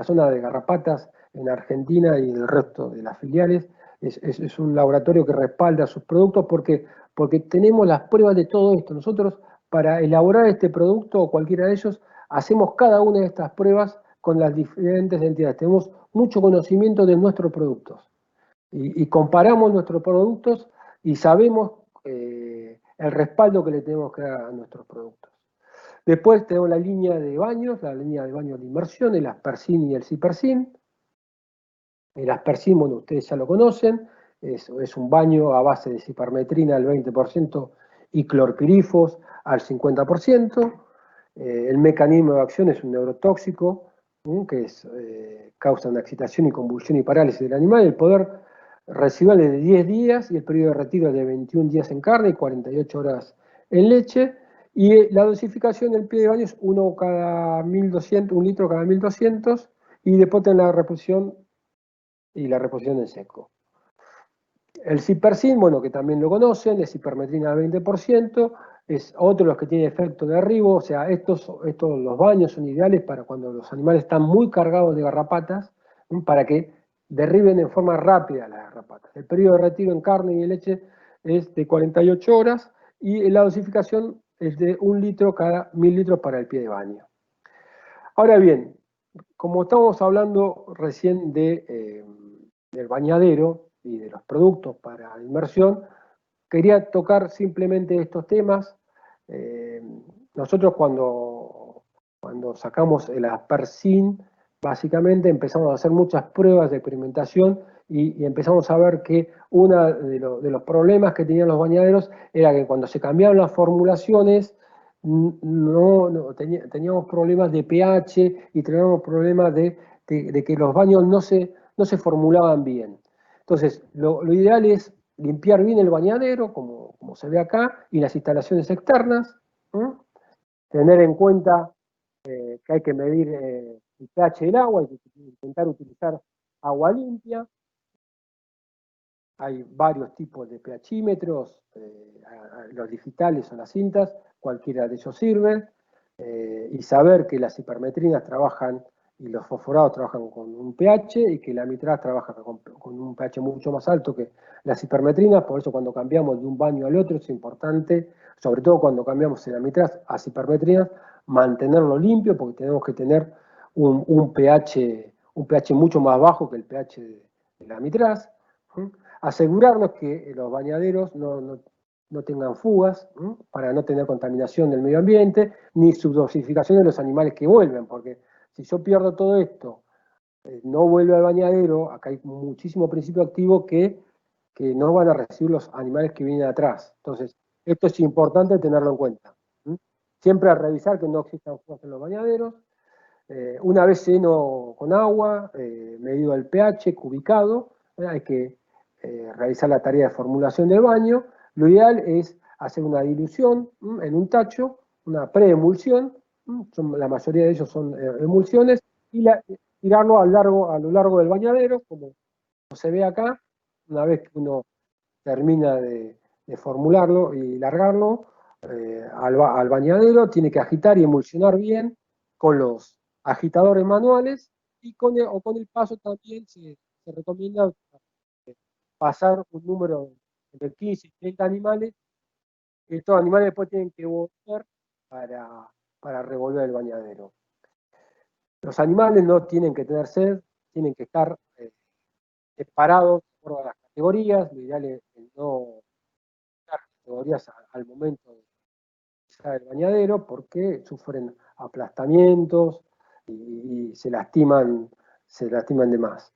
zona de garrapatas en Argentina y en el resto de las filiales. Es un laboratorio que respalda sus productos porque tenemos las pruebas de todo esto. Nosotros, para elaborar este producto o cualquiera de ellos, hacemos cada una de estas pruebas con las diferentes entidades. Tenemos mucho conocimiento de nuestros productos y comparamos nuestros productos y sabemos el respaldo que le tenemos que dar a nuestros productos. Después tenemos la línea de baños de inmersión, el Aspersin y el Cipersin. El Aspersin, bueno, ustedes ya lo conocen, es un baño a base de cipermetrina al 20% y clorpirifos al 50%. El mecanismo de acción es un neurotóxico, que causa una excitación y convulsión y parálisis del animal. El poder residual es de 10 días y el periodo de retiro es de 21 días en carne y 48 horas en leche. Y la dosificación del pie de baño es 1 cada 1200, 1 litro cada 1200, y después tenemos la reposición y la reposición en seco. El Cipersin, bueno, que también lo conocen, es cipermetrina al 20%, es otro de los que tiene efecto de derribo, o sea, los baños son ideales para cuando los animales están muy cargados de garrapatas, para que derriben en forma rápida las garrapatas. El periodo de retiro en carne y en leche es de 48 horas y la dosificación es de 1 litro cada 1000 litros para el pie de baño. Ahora bien, como estamos hablando recién del bañadero y de los productos para inmersión, quería tocar simplemente estos temas. Nosotros cuando sacamos el Aspersin, básicamente empezamos a hacer muchas pruebas de experimentación y empezamos a ver que uno de los problemas que tenían los bañaderos era que cuando se cambiaban las formulaciones, teníamos problemas de pH y teníamos problemas de que los baños no se formulaban bien. Entonces, lo ideal es limpiar bien el bañadero, como se ve acá, y las instalaciones externas, tener en cuenta que hay que medir el pH del agua, hay que intentar utilizar agua limpia. Hay varios tipos de pHímetros, los digitales o las cintas, cualquiera de ellos sirve, y saber que las hipermetrinas trabajan y los fosforados trabajan con un pH y que la mitraz trabaja con un pH mucho más alto que las hipermetrinas. Por eso cuando cambiamos de un baño al otro es importante, sobre todo cuando cambiamos de la mitraz a hipermetrinas, mantenerlo limpio, porque tenemos que tener un pH mucho más bajo que el pH de la mitraz. Asegurarnos que los bañaderos no tengan fugas, para no tener contaminación del medio ambiente, ni subdosificación de los animales que vuelven, porque si yo pierdo todo esto, no vuelve al bañadero, acá hay muchísimo principio activo que no van a recibir los animales que vienen atrás. Entonces, esto es importante tenerlo en cuenta. Siempre a revisar que no existan fugas en los bañaderos. Una vez lleno con agua, medido el pH, cubicado, hay que realizar la tarea de formulación del baño. Lo ideal es hacer una dilución en un tacho, una preemulsión, la mayoría de ellos son emulsiones, y tirarlo a lo largo del bañadero, como se ve acá. Una vez que uno termina de formularlo y largarlo al bañadero, tiene que agitar y emulsionar bien con los agitadores manuales, y con el paso también se recomienda pasar un número de 15 y 30 animales. Estos animales después tienen que volver para revolver el bañadero. Los animales no tienen que tener sed, tienen que estar separados por las categorías. Lo ideal es no dar categorías al momento de usar el bañadero, porque sufren aplastamientos y se lastiman de más.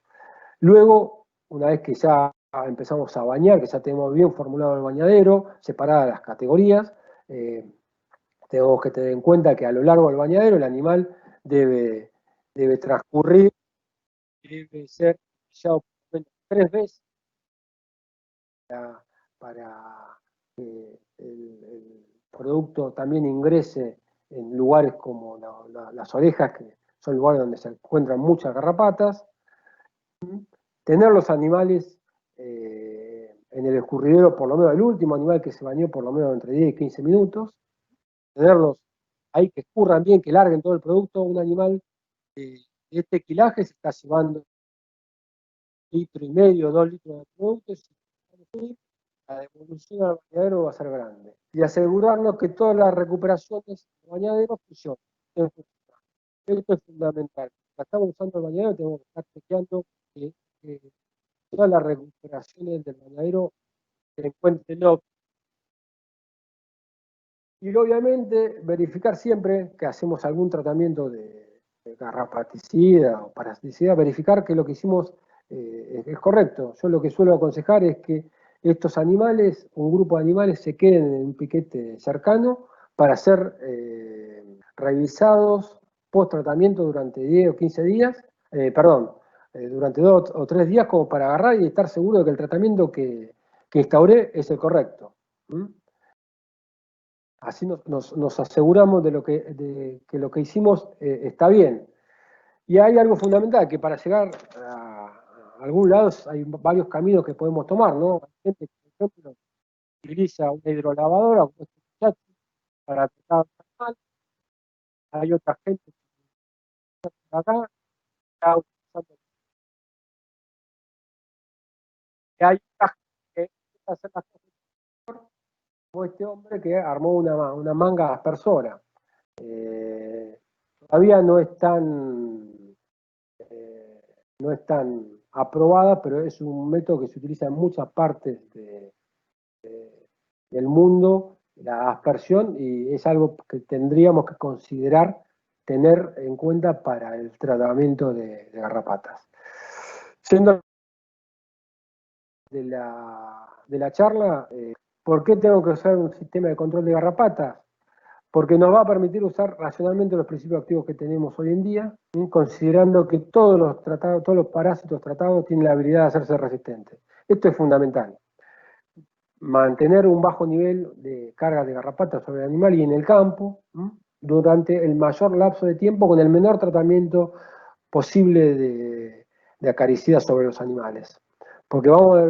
Luego, una vez que ya empezamos a bañar, que ya tenemos bien formulado el bañadero, separadas las categorías, tenemos que tener en cuenta que a lo largo del bañadero el animal debe transcurrir, debe ser pillado por lo menos 3 veces para que el producto también ingrese en lugares como las orejas, que son lugares donde se encuentran muchas garrapatas. Tener los animales en el escurridero, por lo menos el último animal que se bañó, por lo menos entre 10 y 15 minutos. Tenerlos ahí que escurran bien, que larguen todo el producto. Un animal de este quilaje se está llevando 1,5 litros, 2 litros de producto. La devolución al bañadero va a ser grande. Y asegurarnos que todas las recuperaciones del bañadero funcionen. Esto es fundamental. Si estamos usando el bañadero, tenemos que estar chequeando que todas las recuperaciones del bañadero se encuentren óptimas. Y obviamente verificar siempre que hacemos algún tratamiento de garrapaticida o parasiticida, verificar que lo que hicimos es correcto. Yo lo que suelo aconsejar es que estos animales, un grupo de animales, se queden en un piquete cercano para ser revisados post tratamiento durante 10 o 15 días, durante 2 o 3 días, como para agarrar y estar seguro de que el tratamiento que instauré es el correcto. Así nos aseguramos de que lo que hicimos está bien. Y hay algo fundamental, que para llegar a algún lado hay varios caminos que podemos tomar, ¿no? Hay gente que, por ejemplo, utiliza una hidrolavadora, como este muchacho, para tratar mal. Hay otra gente que está acá, está utilizando. Y hay otra gente que empieza a hacer las cosas mejor, como este hombre que armó una manga aspersora. Todavía no es tan aprobada, pero es un método que se utiliza en muchas partes del mundo, la aspersión, y es algo que tendríamos que considerar tener en cuenta para el tratamiento de garrapatas. Siendo de la charla, ¿por qué tengo que usar un sistema de control de garrapatas? Porque nos va a permitir usar racionalmente los principios activos que tenemos hoy en día, considerando que todos los parásitos tratados tienen la habilidad de hacerse resistentes. Esto es fundamental. Mantener un bajo nivel de carga de garrapatas sobre el animal y en el campo, durante el mayor lapso de tiempo con el menor tratamiento posible de acaricidas sobre los animales. Porque vamos a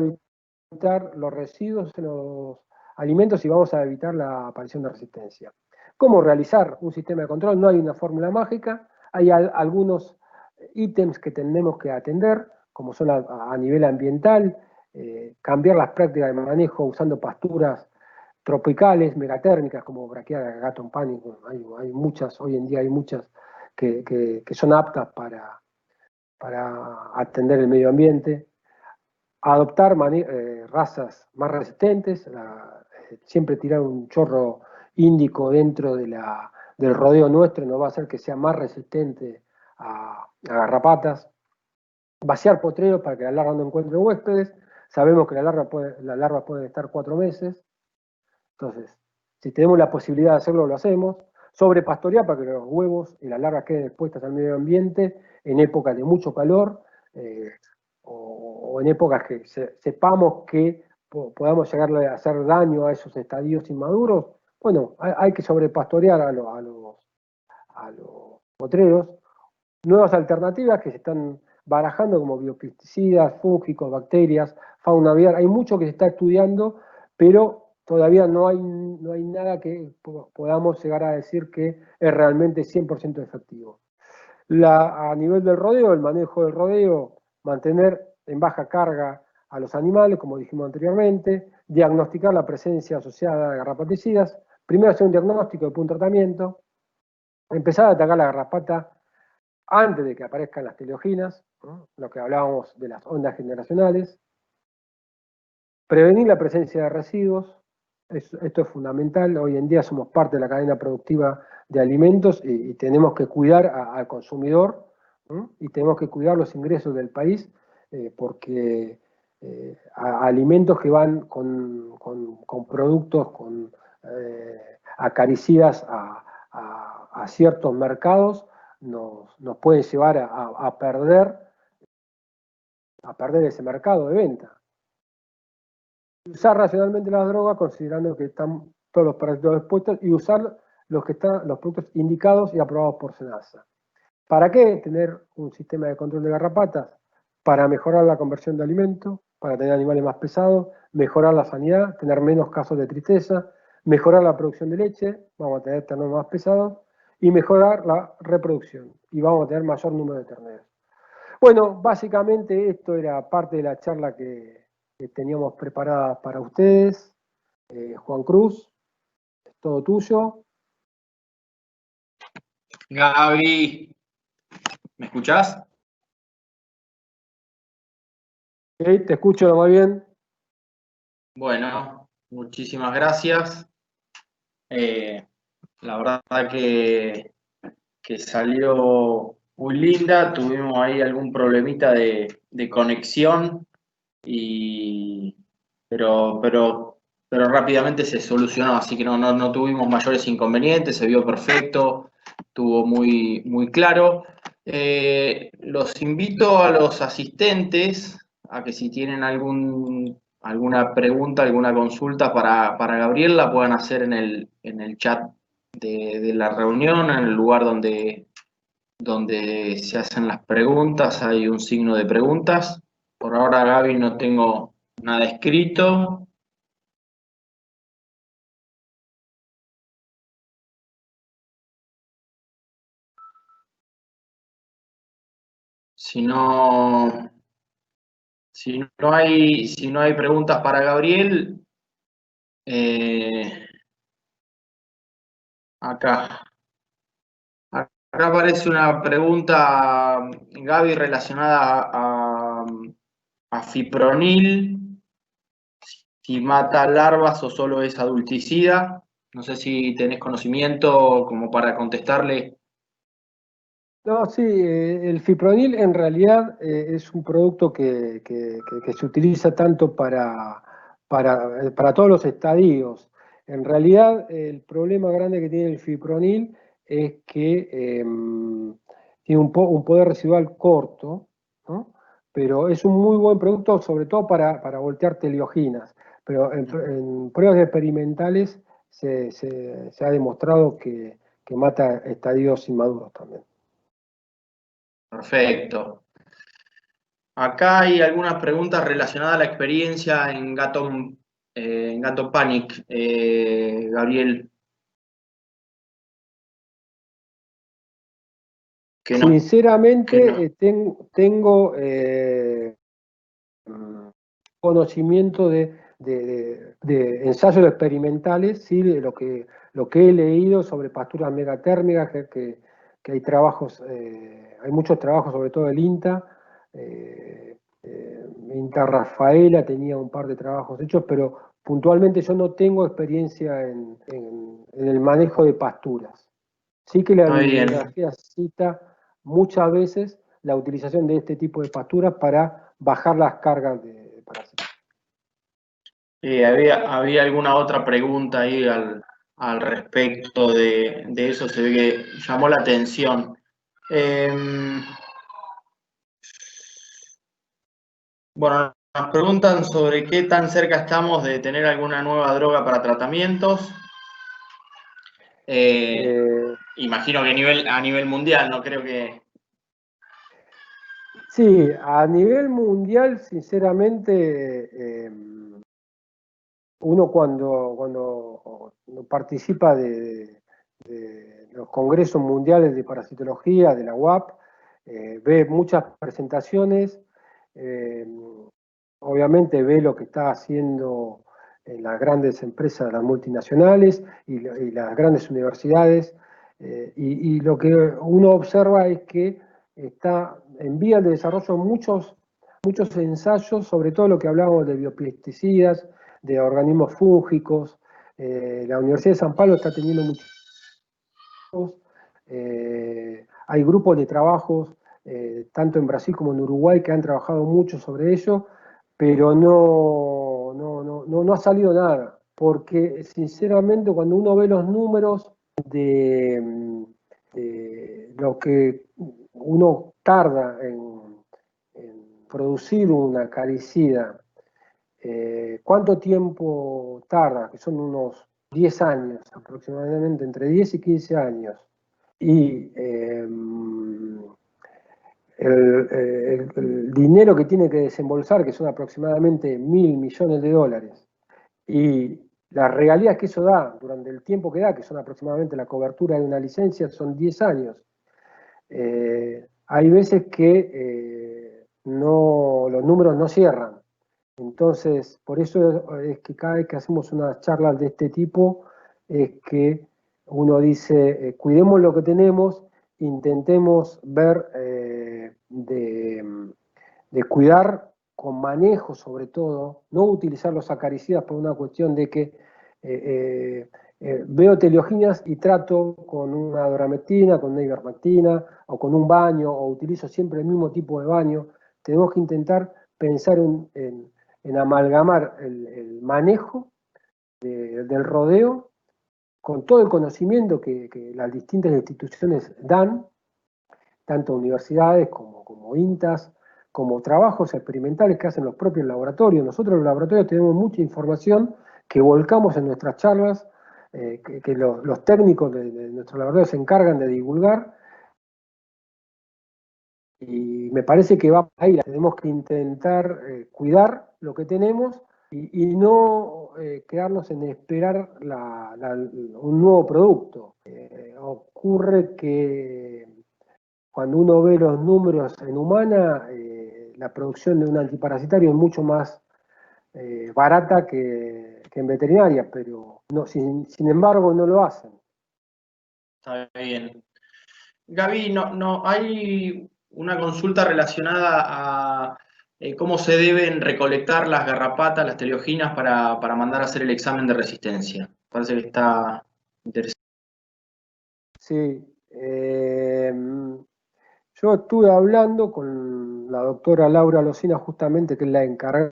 evitar los residuos en los alimentos y vamos a evitar la aparición de resistencia. ¿Cómo realizar un sistema de control? No hay una fórmula mágica, hay algunos ítems que tenemos que atender, como son a nivel ambiental, cambiar las prácticas de manejo usando pasturas tropicales, megatérmicas, como braquiaria, gato en pánico. Hay muchas, hoy en día hay muchas que son aptas para atender el medio ambiente. Adoptar razas más resistentes, siempre tirar un chorro índico dentro del rodeo nuestro nos va a hacer que sea más resistente a garrapatas. Vaciar potreros para que la larva no encuentre huéspedes. Sabemos que la larva puede estar 4 meses. Entonces, si tenemos la posibilidad de hacerlo, lo hacemos. Sobrepastorear para que los huevos y las larvas queden expuestas al medio ambiente en épocas de mucho calor, o en épocas que sepamos que podamos llegarle a hacer daño a esos estadios inmaduros. Bueno, hay que sobrepastorear a los potreros. Nuevas alternativas que se están barajando como biopesticidas, fúngicos, bacterias, fauna aviar. Hay mucho que se está estudiando, pero todavía no hay nada que podamos llegar a decir que es realmente 100% efectivo. A nivel del rodeo, el manejo del rodeo, mantener en baja carga a los animales, como dijimos anteriormente, diagnosticar la presencia asociada a garrapaticidas, primero hacer un diagnóstico, después un tratamiento, empezar a atacar la garrapata antes de que aparezcan las teleoginas, ¿no? Lo que hablábamos de las ondas generacionales, prevenir la presencia de residuos, esto es fundamental. Hoy en día somos parte de la cadena productiva de alimentos y tenemos que cuidar al consumidor, ¿no? Y tenemos que cuidar los ingresos del país, porque alimentos que van con productos, con acaricidas a ciertos mercados, nos pueden llevar a perder ese mercado de venta. Usar racionalmente las drogas considerando que están todos los parámetros expuestos y usar los productos indicados y aprobados por SENASA. ¿Para qué tener un sistema de control de garrapatas? Para mejorar la conversión de alimentos, para tener animales más pesados, mejorar la sanidad, tener menos casos de tristeza, mejorar la producción de leche, vamos a tener terneros más pesados, y mejorar la reproducción, y vamos a tener mayor número de terneros. Bueno, básicamente esto era parte de la charla que teníamos preparada para ustedes. Juan Cruz, es todo tuyo. Gaby, ¿me escuchás? Sí, te escucho muy bien. Bueno, muchísimas gracias. La verdad que salió muy linda. Tuvimos ahí algún problemita de conexión, pero rápidamente se solucionó, así que no tuvimos mayores inconvenientes, se vio perfecto, estuvo muy claro. Los invito a los asistentes a que si tienen alguna pregunta, alguna consulta para Gabriel, la puedan hacer en el chat de la reunión, en el lugar donde se hacen las preguntas, hay un signo de preguntas. Por ahora, Gaby, no tengo nada escrito. Si no hay preguntas para Gabriel, acá aparece una pregunta, Gaby, relacionada a fipronil, si mata larvas o solo es adulticida. No sé si tenés conocimiento como para contestarle. No, sí, el fipronil en realidad es un producto que se utiliza tanto para todos los estadios. En realidad, el problema grande que tiene el fipronil es que tiene un poder residual corto, ¿no? Pero es un muy buen producto, sobre todo para voltear teleoginas. Pero en pruebas experimentales se ha demostrado que que mata estadios inmaduros también. Perfecto. Acá hay algunas preguntas relacionadas a la experiencia en Gato Panic, Gabriel. Sinceramente, tengo conocimiento de ensayos experimentales, ¿sí? De lo que he leído sobre pasturas megatérmicas, que hay trabajos, hay muchos trabajos, sobre todo del INTA. INTA Rafaela tenía un par de trabajos hechos, pero puntualmente yo no tengo experiencia en el manejo de pasturas. Sí que la Está bien. bibliografía cita muchas veces la utilización de este tipo de pasturas para bajar las cargas de parásitos. Había alguna otra pregunta ahí al respecto de eso, se ve que llamó la atención. Bueno, nos preguntan sobre qué tan cerca estamos de tener alguna nueva droga para tratamientos. Imagino que a nivel mundial, no creo que... Sí, a nivel mundial, sinceramente, uno cuando participa de los congresos mundiales de parasitología, de la UAP, ve muchas presentaciones, obviamente ve lo que está haciendo las grandes empresas, las multinacionales y las grandes universidades, y lo que uno observa es que está en vías de desarrollo muchos ensayos, sobre todo lo que hablábamos de biopesticidas, de organismos fúngicos. La Universidad de San Pablo está teniendo muchos, hay grupos de trabajos, tanto en Brasil como en Uruguay, que han trabajado mucho sobre ello, pero no ha salido nada, porque sinceramente cuando uno ve los números de lo que uno tarda en producir una acaricida, ¿cuánto tiempo tarda? Que son unos 10 años aproximadamente, entre 10 y 15 años. Y el dinero que tiene que desembolsar, que son aproximadamente 1.000 millones de dólares, y las regalías que eso da durante el tiempo que da, que son aproximadamente la cobertura de una licencia, son 10 años. Hay veces que los números no cierran. Entonces, por eso es que cada vez que hacemos unas charlas de este tipo, es que uno dice, cuidemos lo que tenemos, intentemos ver de cuidar con manejo sobre todo, no utilizar los acaricidas por una cuestión de que veo teleoginas y trato con una doramectina, con una ivermectina, o con un baño, o utilizo siempre el mismo tipo de baño. Tenemos que intentar pensar en amalgamar el manejo del rodeo con todo el conocimiento que las distintas instituciones dan, tanto universidades como INTAS, como trabajos experimentales que hacen los propios laboratorios. Nosotros en los laboratorios tenemos mucha información que volcamos en nuestras charlas, que los técnicos de nuestros laboratorios se encargan de divulgar, y me parece que va ahí. Tenemos que intentar cuidar lo que tenemos y no quedarnos en esperar un nuevo producto. Ocurre que cuando uno ve los números en humana, la producción de un antiparasitario es mucho más barata que en veterinaria, pero no, sin embargo no lo hacen. Está bien. Gaby, no, hay una consulta relacionada a cómo se deben recolectar las garrapatas, las teleoginas para mandar a hacer el examen de resistencia. Parece que está interesante. Sí, yo estuve hablando con la doctora Laura Locina, justamente, que es la encargada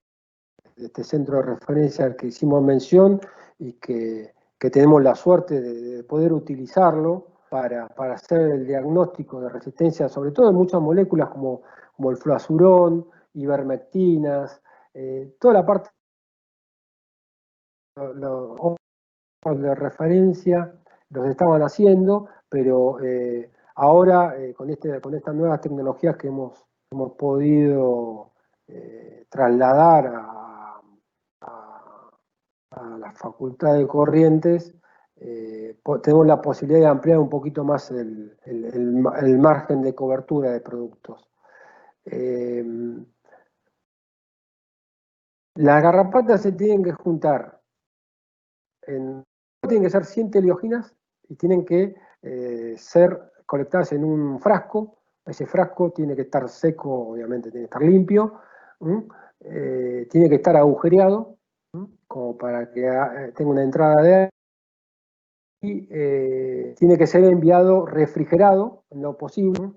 de este centro de referencia al que hicimos mención y que tenemos la suerte de poder utilizarlo para hacer el diagnóstico de resistencia, sobre todo en muchas moléculas como el fluazurón, ivermectinas, toda la parte de referencia los estaban haciendo, pero ahora con estas nuevas tecnologías que hemos podido trasladar a la Facultad de Corrientes, tenemos la posibilidad de ampliar un poquito más el margen de cobertura de productos. Las garrapatas se tienen que juntar, tienen que ser 100 teleoginas y tienen que ser colectadas en un frasco. Ese frasco tiene que estar seco, obviamente tiene que estar limpio, tiene que estar agujereado, como para que tenga una entrada de aire, y tiene que ser enviado refrigerado en lo posible.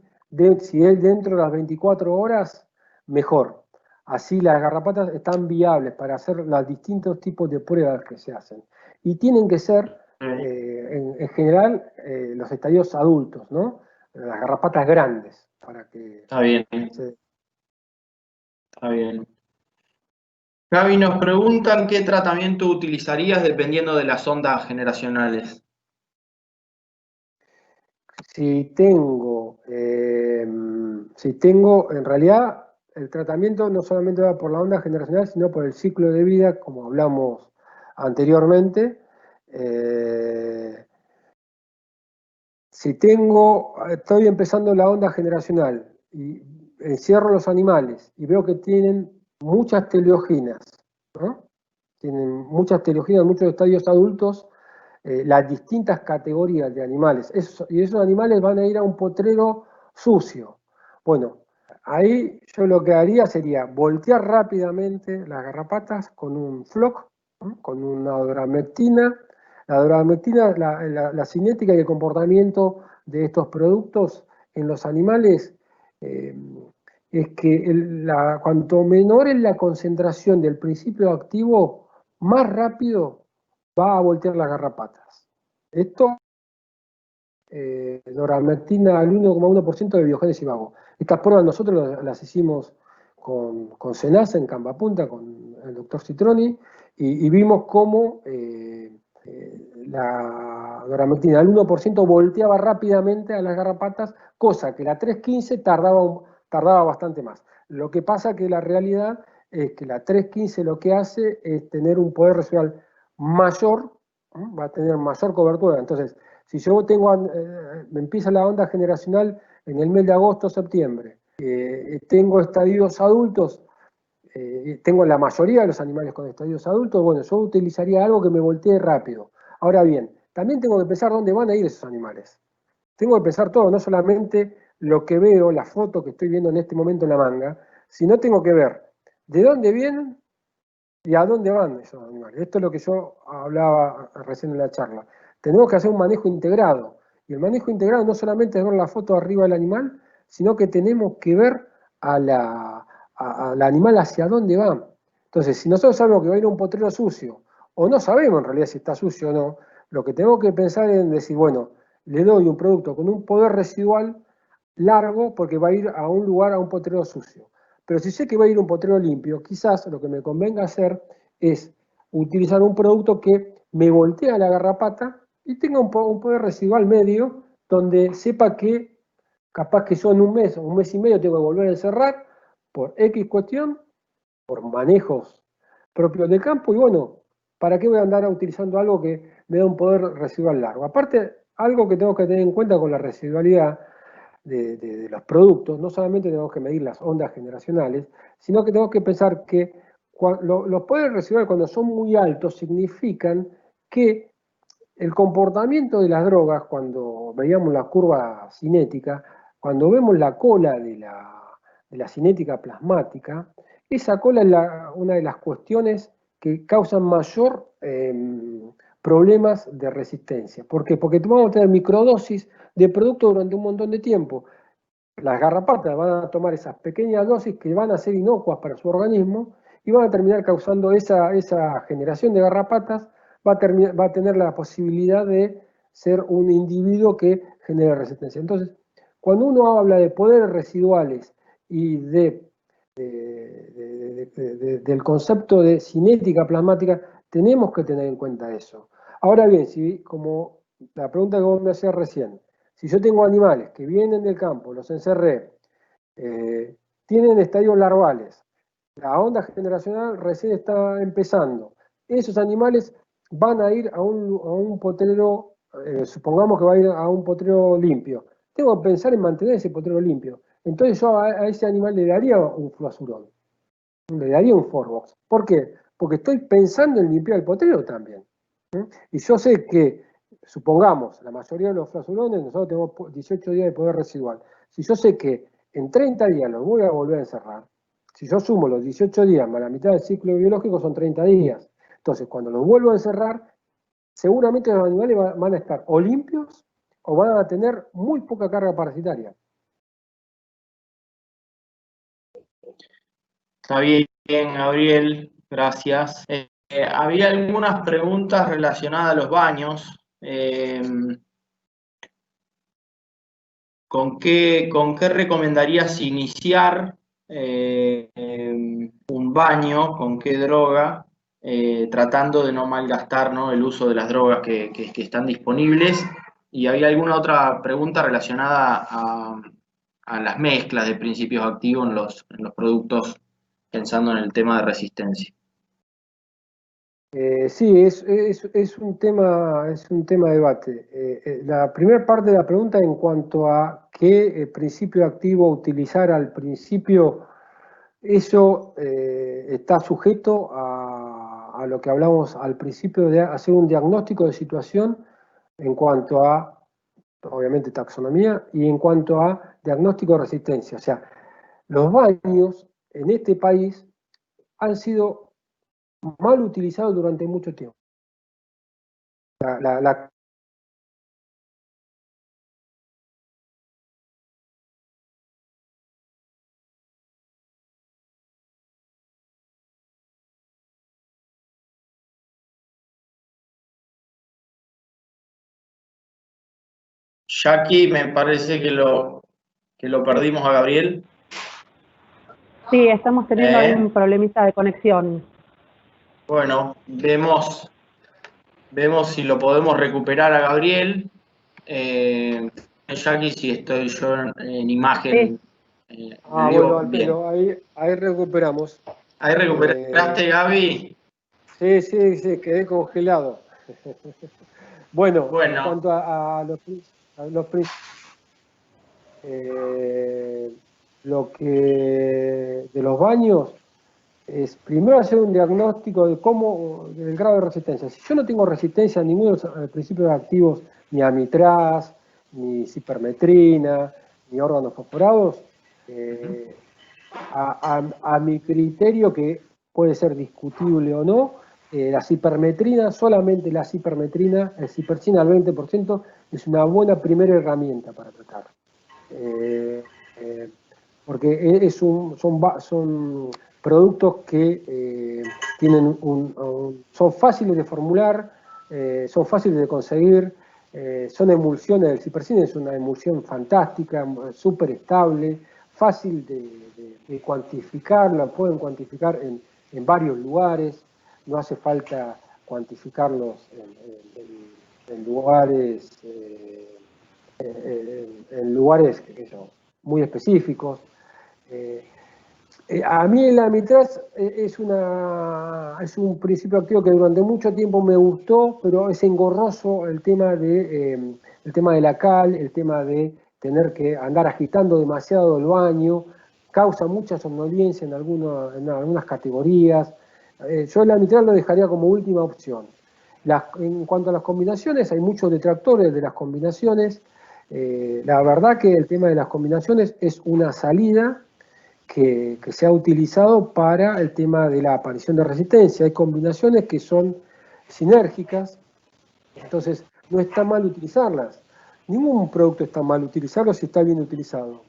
Si es dentro de las 24 horas, mejor. Así las garrapatas están viables para hacer los distintos tipos de pruebas que se hacen. Y tienen que ser, en general, los estadios adultos, ¿no? Las garrapatas grandes, para que... Está bien. Está bien. Gaby, nos preguntan qué tratamiento utilizarías dependiendo de las ondas generacionales. Si tengo, en realidad, el tratamiento no solamente va por la onda generacional, sino por el ciclo de vida, como hablamos anteriormente. Si estoy empezando la onda generacional y encierro los animales y veo que tienen muchas teleoginas, ¿no? Tienen muchas teleoginas, muchos estadios adultos, las distintas categorías de animales. Y esos animales van a ir a un potrero sucio. Bueno, ahí yo lo que haría sería voltear rápidamente las garrapatas con un floc, ¿no? Con una doramectina. La doramectina, la cinética y el comportamiento de estos productos en los animales es que cuanto menor es la concentración del principio activo, más rápido va a voltear las garrapatas. Esto, doramectina al 1,1% de biogénesis vago. Estas pruebas nosotros las hicimos con Senasa en Cambapunta, con el doctor Citroni, y vimos cómo la doramectina al 1% volteaba rápidamente a las garrapatas, cosa que la 315 tardaba bastante más. Lo que pasa que la realidad es que la 315 lo que hace es tener un poder residual mayor, va a tener mayor cobertura. Entonces, si yo me empieza la onda generacional en el mes de agosto, septiembre, tengo estadios adultos, tengo la mayoría de los animales con estadios adultos, bueno, yo utilizaría algo que me voltee rápido. Ahora bien, también tengo que pensar dónde van a ir esos animales. Tengo que pensar todo, no solamente lo que veo, la foto que estoy viendo en este momento en la manga, sino tengo que ver de dónde vienen y a dónde van esos animales. Esto es lo que yo hablaba recién en la charla. Tenemos que hacer un manejo integrado. Y el manejo integrado no solamente es ver la foto arriba del animal, sino que tenemos que ver al animal hacia dónde va. Entonces, si nosotros sabemos que va a ir a un potrero sucio, o no sabemos en realidad si está sucio o no, lo que tenemos que pensar es decir, bueno, le doy un producto con un poder residual largo porque va a ir a un lugar, a un potrero sucio. Pero si sé que va a ir a un potrero limpio, quizás lo que me convenga hacer es utilizar un producto que me voltea la garrapata y tenga un poder residual medio, donde sepa que capaz que yo en un mes y medio tengo que volver a encerrar por X cuestión, por manejos propios del campo, y bueno, ¿para qué voy a andar utilizando algo que me da un poder residual largo? Aparte, algo que tengo que tener en cuenta con la residualidad de los productos, no solamente tenemos que medir las ondas generacionales, sino que tenemos que pensar que los poderes residuales cuando son muy altos significan que el comportamiento de las drogas, cuando veíamos la curva cinética, cuando vemos la cola de la cinética plasmática, esa cola es una de las cuestiones que causan mayor problemas de resistencia. ¿Por qué? Porque vamos a tener microdosis de producto durante un montón de tiempo. Las garrapatas van a tomar esas pequeñas dosis que van a ser inocuas para su organismo y van a terminar causando esa generación de garrapatas, va a tener la posibilidad de ser un individuo que genere resistencia. Entonces, cuando uno habla de poderes residuales y del concepto de cinética plasmática, tenemos que tener en cuenta eso. Ahora bien, como la pregunta que vos me hacías recién, Si yo tengo animales que vienen del campo, los encerré, tienen estadios larvales, la onda generacional recién está empezando, esos animales van a ir a un potrero, supongamos que va a ir a un potrero limpio. Tengo que pensar en mantener ese potrero limpio. Entonces yo a ese animal le daría un fluazurón, le daría un Forbox. ¿Por qué? Porque estoy pensando en limpiar el potrero también. Y yo sé que, supongamos, la mayoría de los flazurones, nosotros tenemos 18 días de poder residual. Si yo sé que en 30 días los voy a volver a encerrar, si yo sumo los 18 días más la mitad del ciclo biológico, son 30 días. Entonces, cuando los vuelvo a encerrar, seguramente los animales van a estar o limpios o van a tener muy poca carga parasitaria. Está bien, Gabriel, gracias. Había algunas preguntas relacionadas a los baños. ¿Con qué recomendarías iniciar un baño? ¿Con qué droga? Tratando de no malgastar, ¿no?, el uso de las drogas que están disponibles. Y había alguna otra pregunta relacionada a las mezclas de principios activos en los productos, pensando en el tema de resistencia. Sí, es un tema de debate. La primera parte de la pregunta en cuanto a qué principio activo utilizar al principio, eso está sujeto a lo que hablamos al principio de hacer un diagnóstico de situación en cuanto a, obviamente, taxonomía y en cuanto a diagnóstico de resistencia. O sea, los baños en este país han sido mal utilizados durante mucho tiempo. La Jackie, me parece que lo perdimos a Gabriel. Sí, estamos teniendo ahí un problemita de conexión. Bueno, vemos si lo podemos recuperar a Gabriel. Jackie, si estoy yo en imagen. Bueno, Alfredo, ahí recuperamos. ¿Ahí recuperaste, Gaby? Sí, quedé congelado. Bueno, en Bueno. cuanto a lo que de los baños, es primero hacer un diagnóstico del grado de resistencia. Si yo no tengo resistencia a ninguno de los principios activos, ni a mitraz, ni cipermetrina, ni órganos fosforados, a mi criterio, que puede ser discutible o no, la cipermetrina, solamente la cipermetrina, el cipercina al 20%, es una buena primera herramienta para tratar. Porque son productos que son fáciles de formular, son fáciles de conseguir, son emulsiones. El cipercina es una emulsión fantástica, súper estable, fácil de cuantificar, la pueden cuantificar en varios lugares, no hace falta cuantificarlos en lugares, muy específicos. A mí la mitraz es un principio activo que durante mucho tiempo me gustó, pero es engorroso el tema de la cal, el tema de tener que andar agitando demasiado el baño, causa mucha somnolencia en algunas categorías. Yo la mitraz lo dejaría como última opción. En cuanto a las combinaciones, hay muchos detractores de las combinaciones. La verdad que el tema de las combinaciones es una salida que se ha utilizado para el tema de la aparición de resistencia. Hay combinaciones que son sinérgicas, entonces no está mal utilizarlas. Ningún producto está mal utilizarlo si está bien utilizado.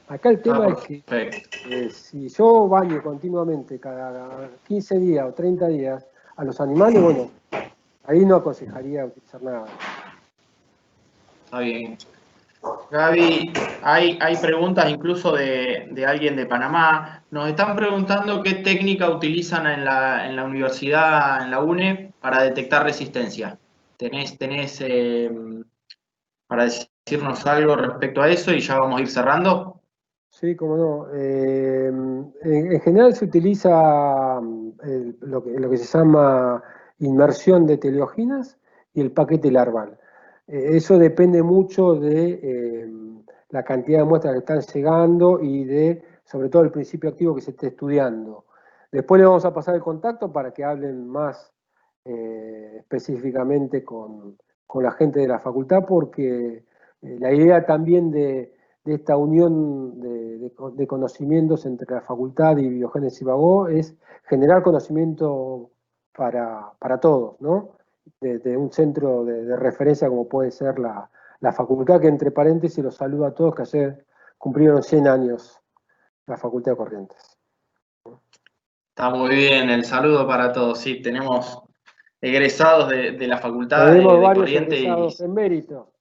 Acá el tema es que si yo baño continuamente cada 15 días o 30 días a los animales, bueno, ahí no aconsejaría utilizar nada. Está bien. Gaby, hay preguntas incluso de alguien de Panamá. Nos están preguntando qué técnica utilizan en la universidad, en la UNE, para detectar resistencia. ¿Tenés para decir decirnos algo respecto a eso y ya vamos a ir cerrando? Sí, cómo no. En general se utiliza lo que se llama inmersión de teleoginas y el paquete larval. Eso depende mucho de la cantidad de muestras que están llegando y de, sobre todo, el principio activo que se esté estudiando. Después le vamos a pasar el contacto para que hablen más específicamente con la gente de la facultad, porque la idea también de esta unión de conocimientos entre la facultad y Biogénesis Bagó es generar conocimiento para todos, ¿no? De un centro de referencia como puede ser la facultad, que entre paréntesis los saludo a todos, que ayer cumplieron 100 años la Facultad de Corrientes. Está muy bien, el saludo para todos. Sí, tenemos egresados de la facultad Tenemos de varios Corrientes. egresados en mérito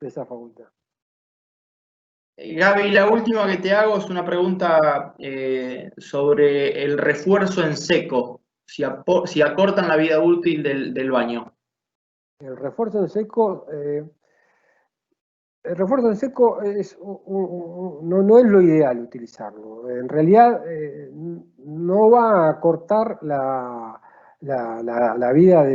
de esa facultad. Gaby, la última que te hago es una pregunta sobre el refuerzo en seco, si acortan la vida útil del baño. El refuerzo en seco, el refuerzo en seco no es lo ideal utilizarlo. En realidad no va a cortar la vida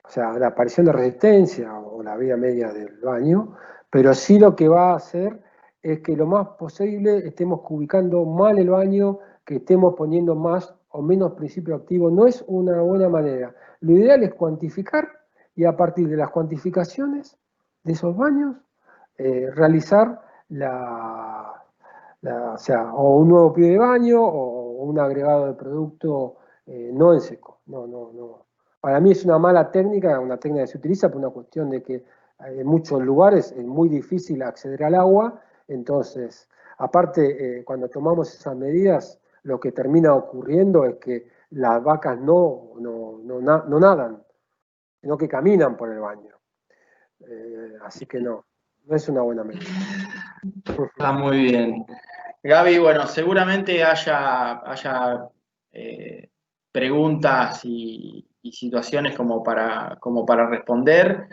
o sea, la aparición de resistencia o la vida media del baño, pero sí lo que va a hacer es que lo más posible estemos ubicando mal el baño, que estemos poniendo más o menos principio activo. No es una buena manera. Lo ideal es cuantificar y a partir de las cuantificaciones de esos baños realizar o sea, o un nuevo pie de baño o un agregado de producto no en seco. No. Para mí es una mala técnica, una técnica que se utiliza por una cuestión de que en muchos lugares es muy difícil acceder al agua, entonces, aparte, cuando tomamos esas medidas, lo que termina ocurriendo es que las vacas no nadan, sino que caminan por el baño. Así que no es una buena medida. Está muy bien. Gaby, bueno, seguramente haya preguntas y situaciones como para responder.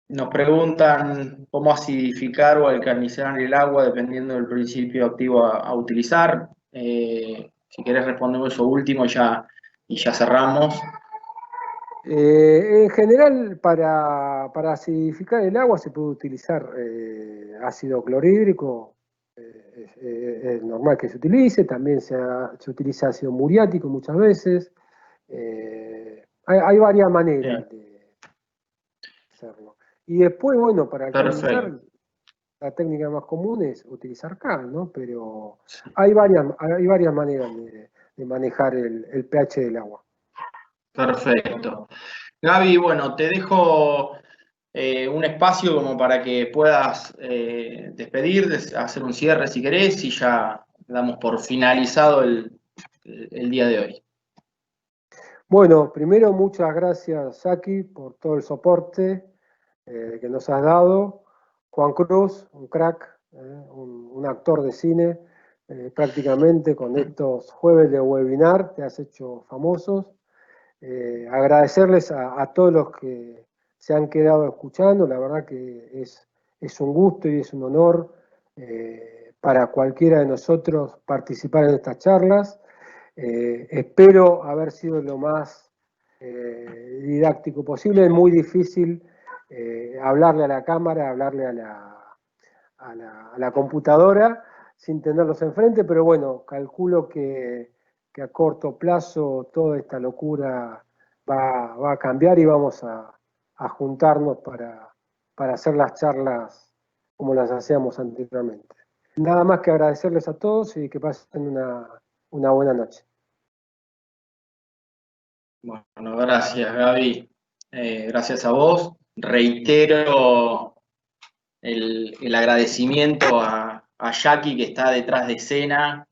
Nos preguntan cómo acidificar o alcalinizar el agua dependiendo del principio activo a utilizar. Si querés respondemos eso último y ya cerramos. En general, para acidificar el agua se puede utilizar ácido clorhídrico, es normal que se utilice, también se utiliza ácido muriático muchas veces. Hay varias maneras de hacerlo. Y después, bueno, para alcalinizar, la técnica más común es utilizar cal, ¿no? Pero hay varias maneras de manejar el pH del agua. Perfecto. Gaby, bueno, te dejo un espacio como para que puedas despedir, hacer un cierre si querés y ya damos por finalizado el día de hoy. Bueno, primero muchas gracias, Jackie, por todo el soporte que nos has dado. Juan Cruz, un crack, un actor de cine, prácticamente con estos jueves de webinar te has hecho famosos. Agradecerles a todos los que se han quedado escuchando, la verdad que es un gusto y es un honor para cualquiera de nosotros participar en estas charlas. Espero haber sido lo más didáctico posible. Es muy difícil hablarle a la cámara, hablarle a la computadora sin tenerlos enfrente, pero bueno, calculo que a corto plazo toda esta locura va a cambiar y vamos a juntarnos para hacer las charlas como las hacíamos anteriormente. Nada más que agradecerles a todos y que pasen una buena noche. Bueno, gracias, Gaby. Gracias a vos. Reitero el agradecimiento a Jackie, que está detrás de escena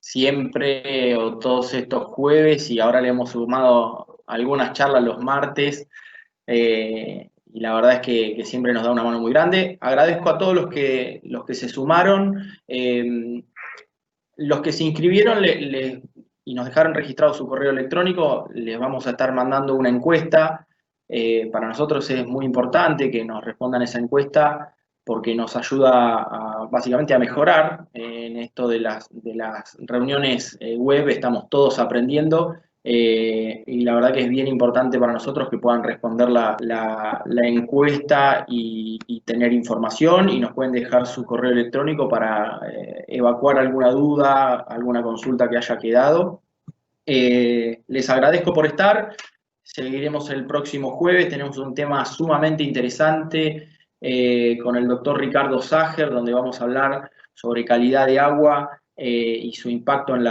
siempre o todos estos jueves, y ahora le hemos sumado algunas charlas los martes. Y la verdad es que siempre nos da una mano muy grande. Agradezco a todos los que se sumaron. Los que se inscribieron y nos dejaron registrado su correo electrónico, les vamos a estar mandando una encuesta Para nosotros es muy importante que nos respondan esa encuesta porque nos ayuda básicamente a mejorar en esto de las reuniones web, estamos todos aprendiendo. Y la verdad que es bien importante para nosotros que puedan responder la encuesta y tener información, y nos pueden dejar su correo electrónico para evacuar alguna duda, alguna consulta que haya quedado. Les agradezco por estar. Seguiremos el próximo jueves. Tenemos un tema sumamente interesante con el doctor Ricardo Sager, donde vamos a hablar sobre calidad de agua y su impacto en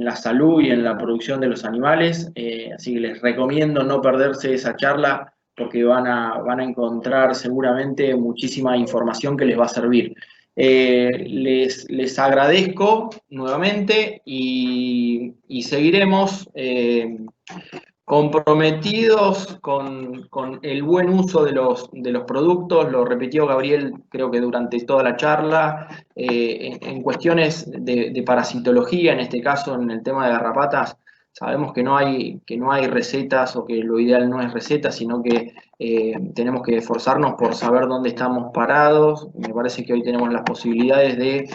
la salud y en la producción de los animales. Así que les recomiendo no perderse esa charla porque van a encontrar seguramente muchísima información que les va a servir. Les agradezco nuevamente y seguiremos comprometidos con el buen uso de los productos. Lo repitió Gabriel, creo que durante toda la charla, en cuestiones de parasitología, en este caso en el tema de garrapatas. Sabemos que no hay recetas, o que lo ideal no es recetas, sino que tenemos que esforzarnos por saber dónde estamos parados. Me parece que hoy tenemos las posibilidades de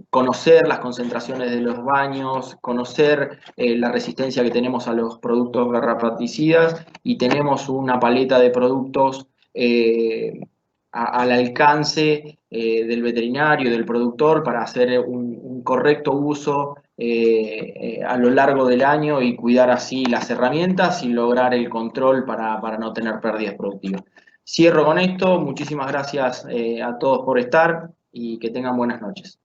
conocer las concentraciones de los baños, conocer la resistencia que tenemos a los productos garrapaticidas, y tenemos una paleta de productos al alcance del veterinario, del productor, para hacer un correcto uso a lo largo del año y cuidar así las herramientas y lograr el control para no tener pérdidas productivas. Cierro con esto. Muchísimas gracias a todos por estar y que tengan buenas noches.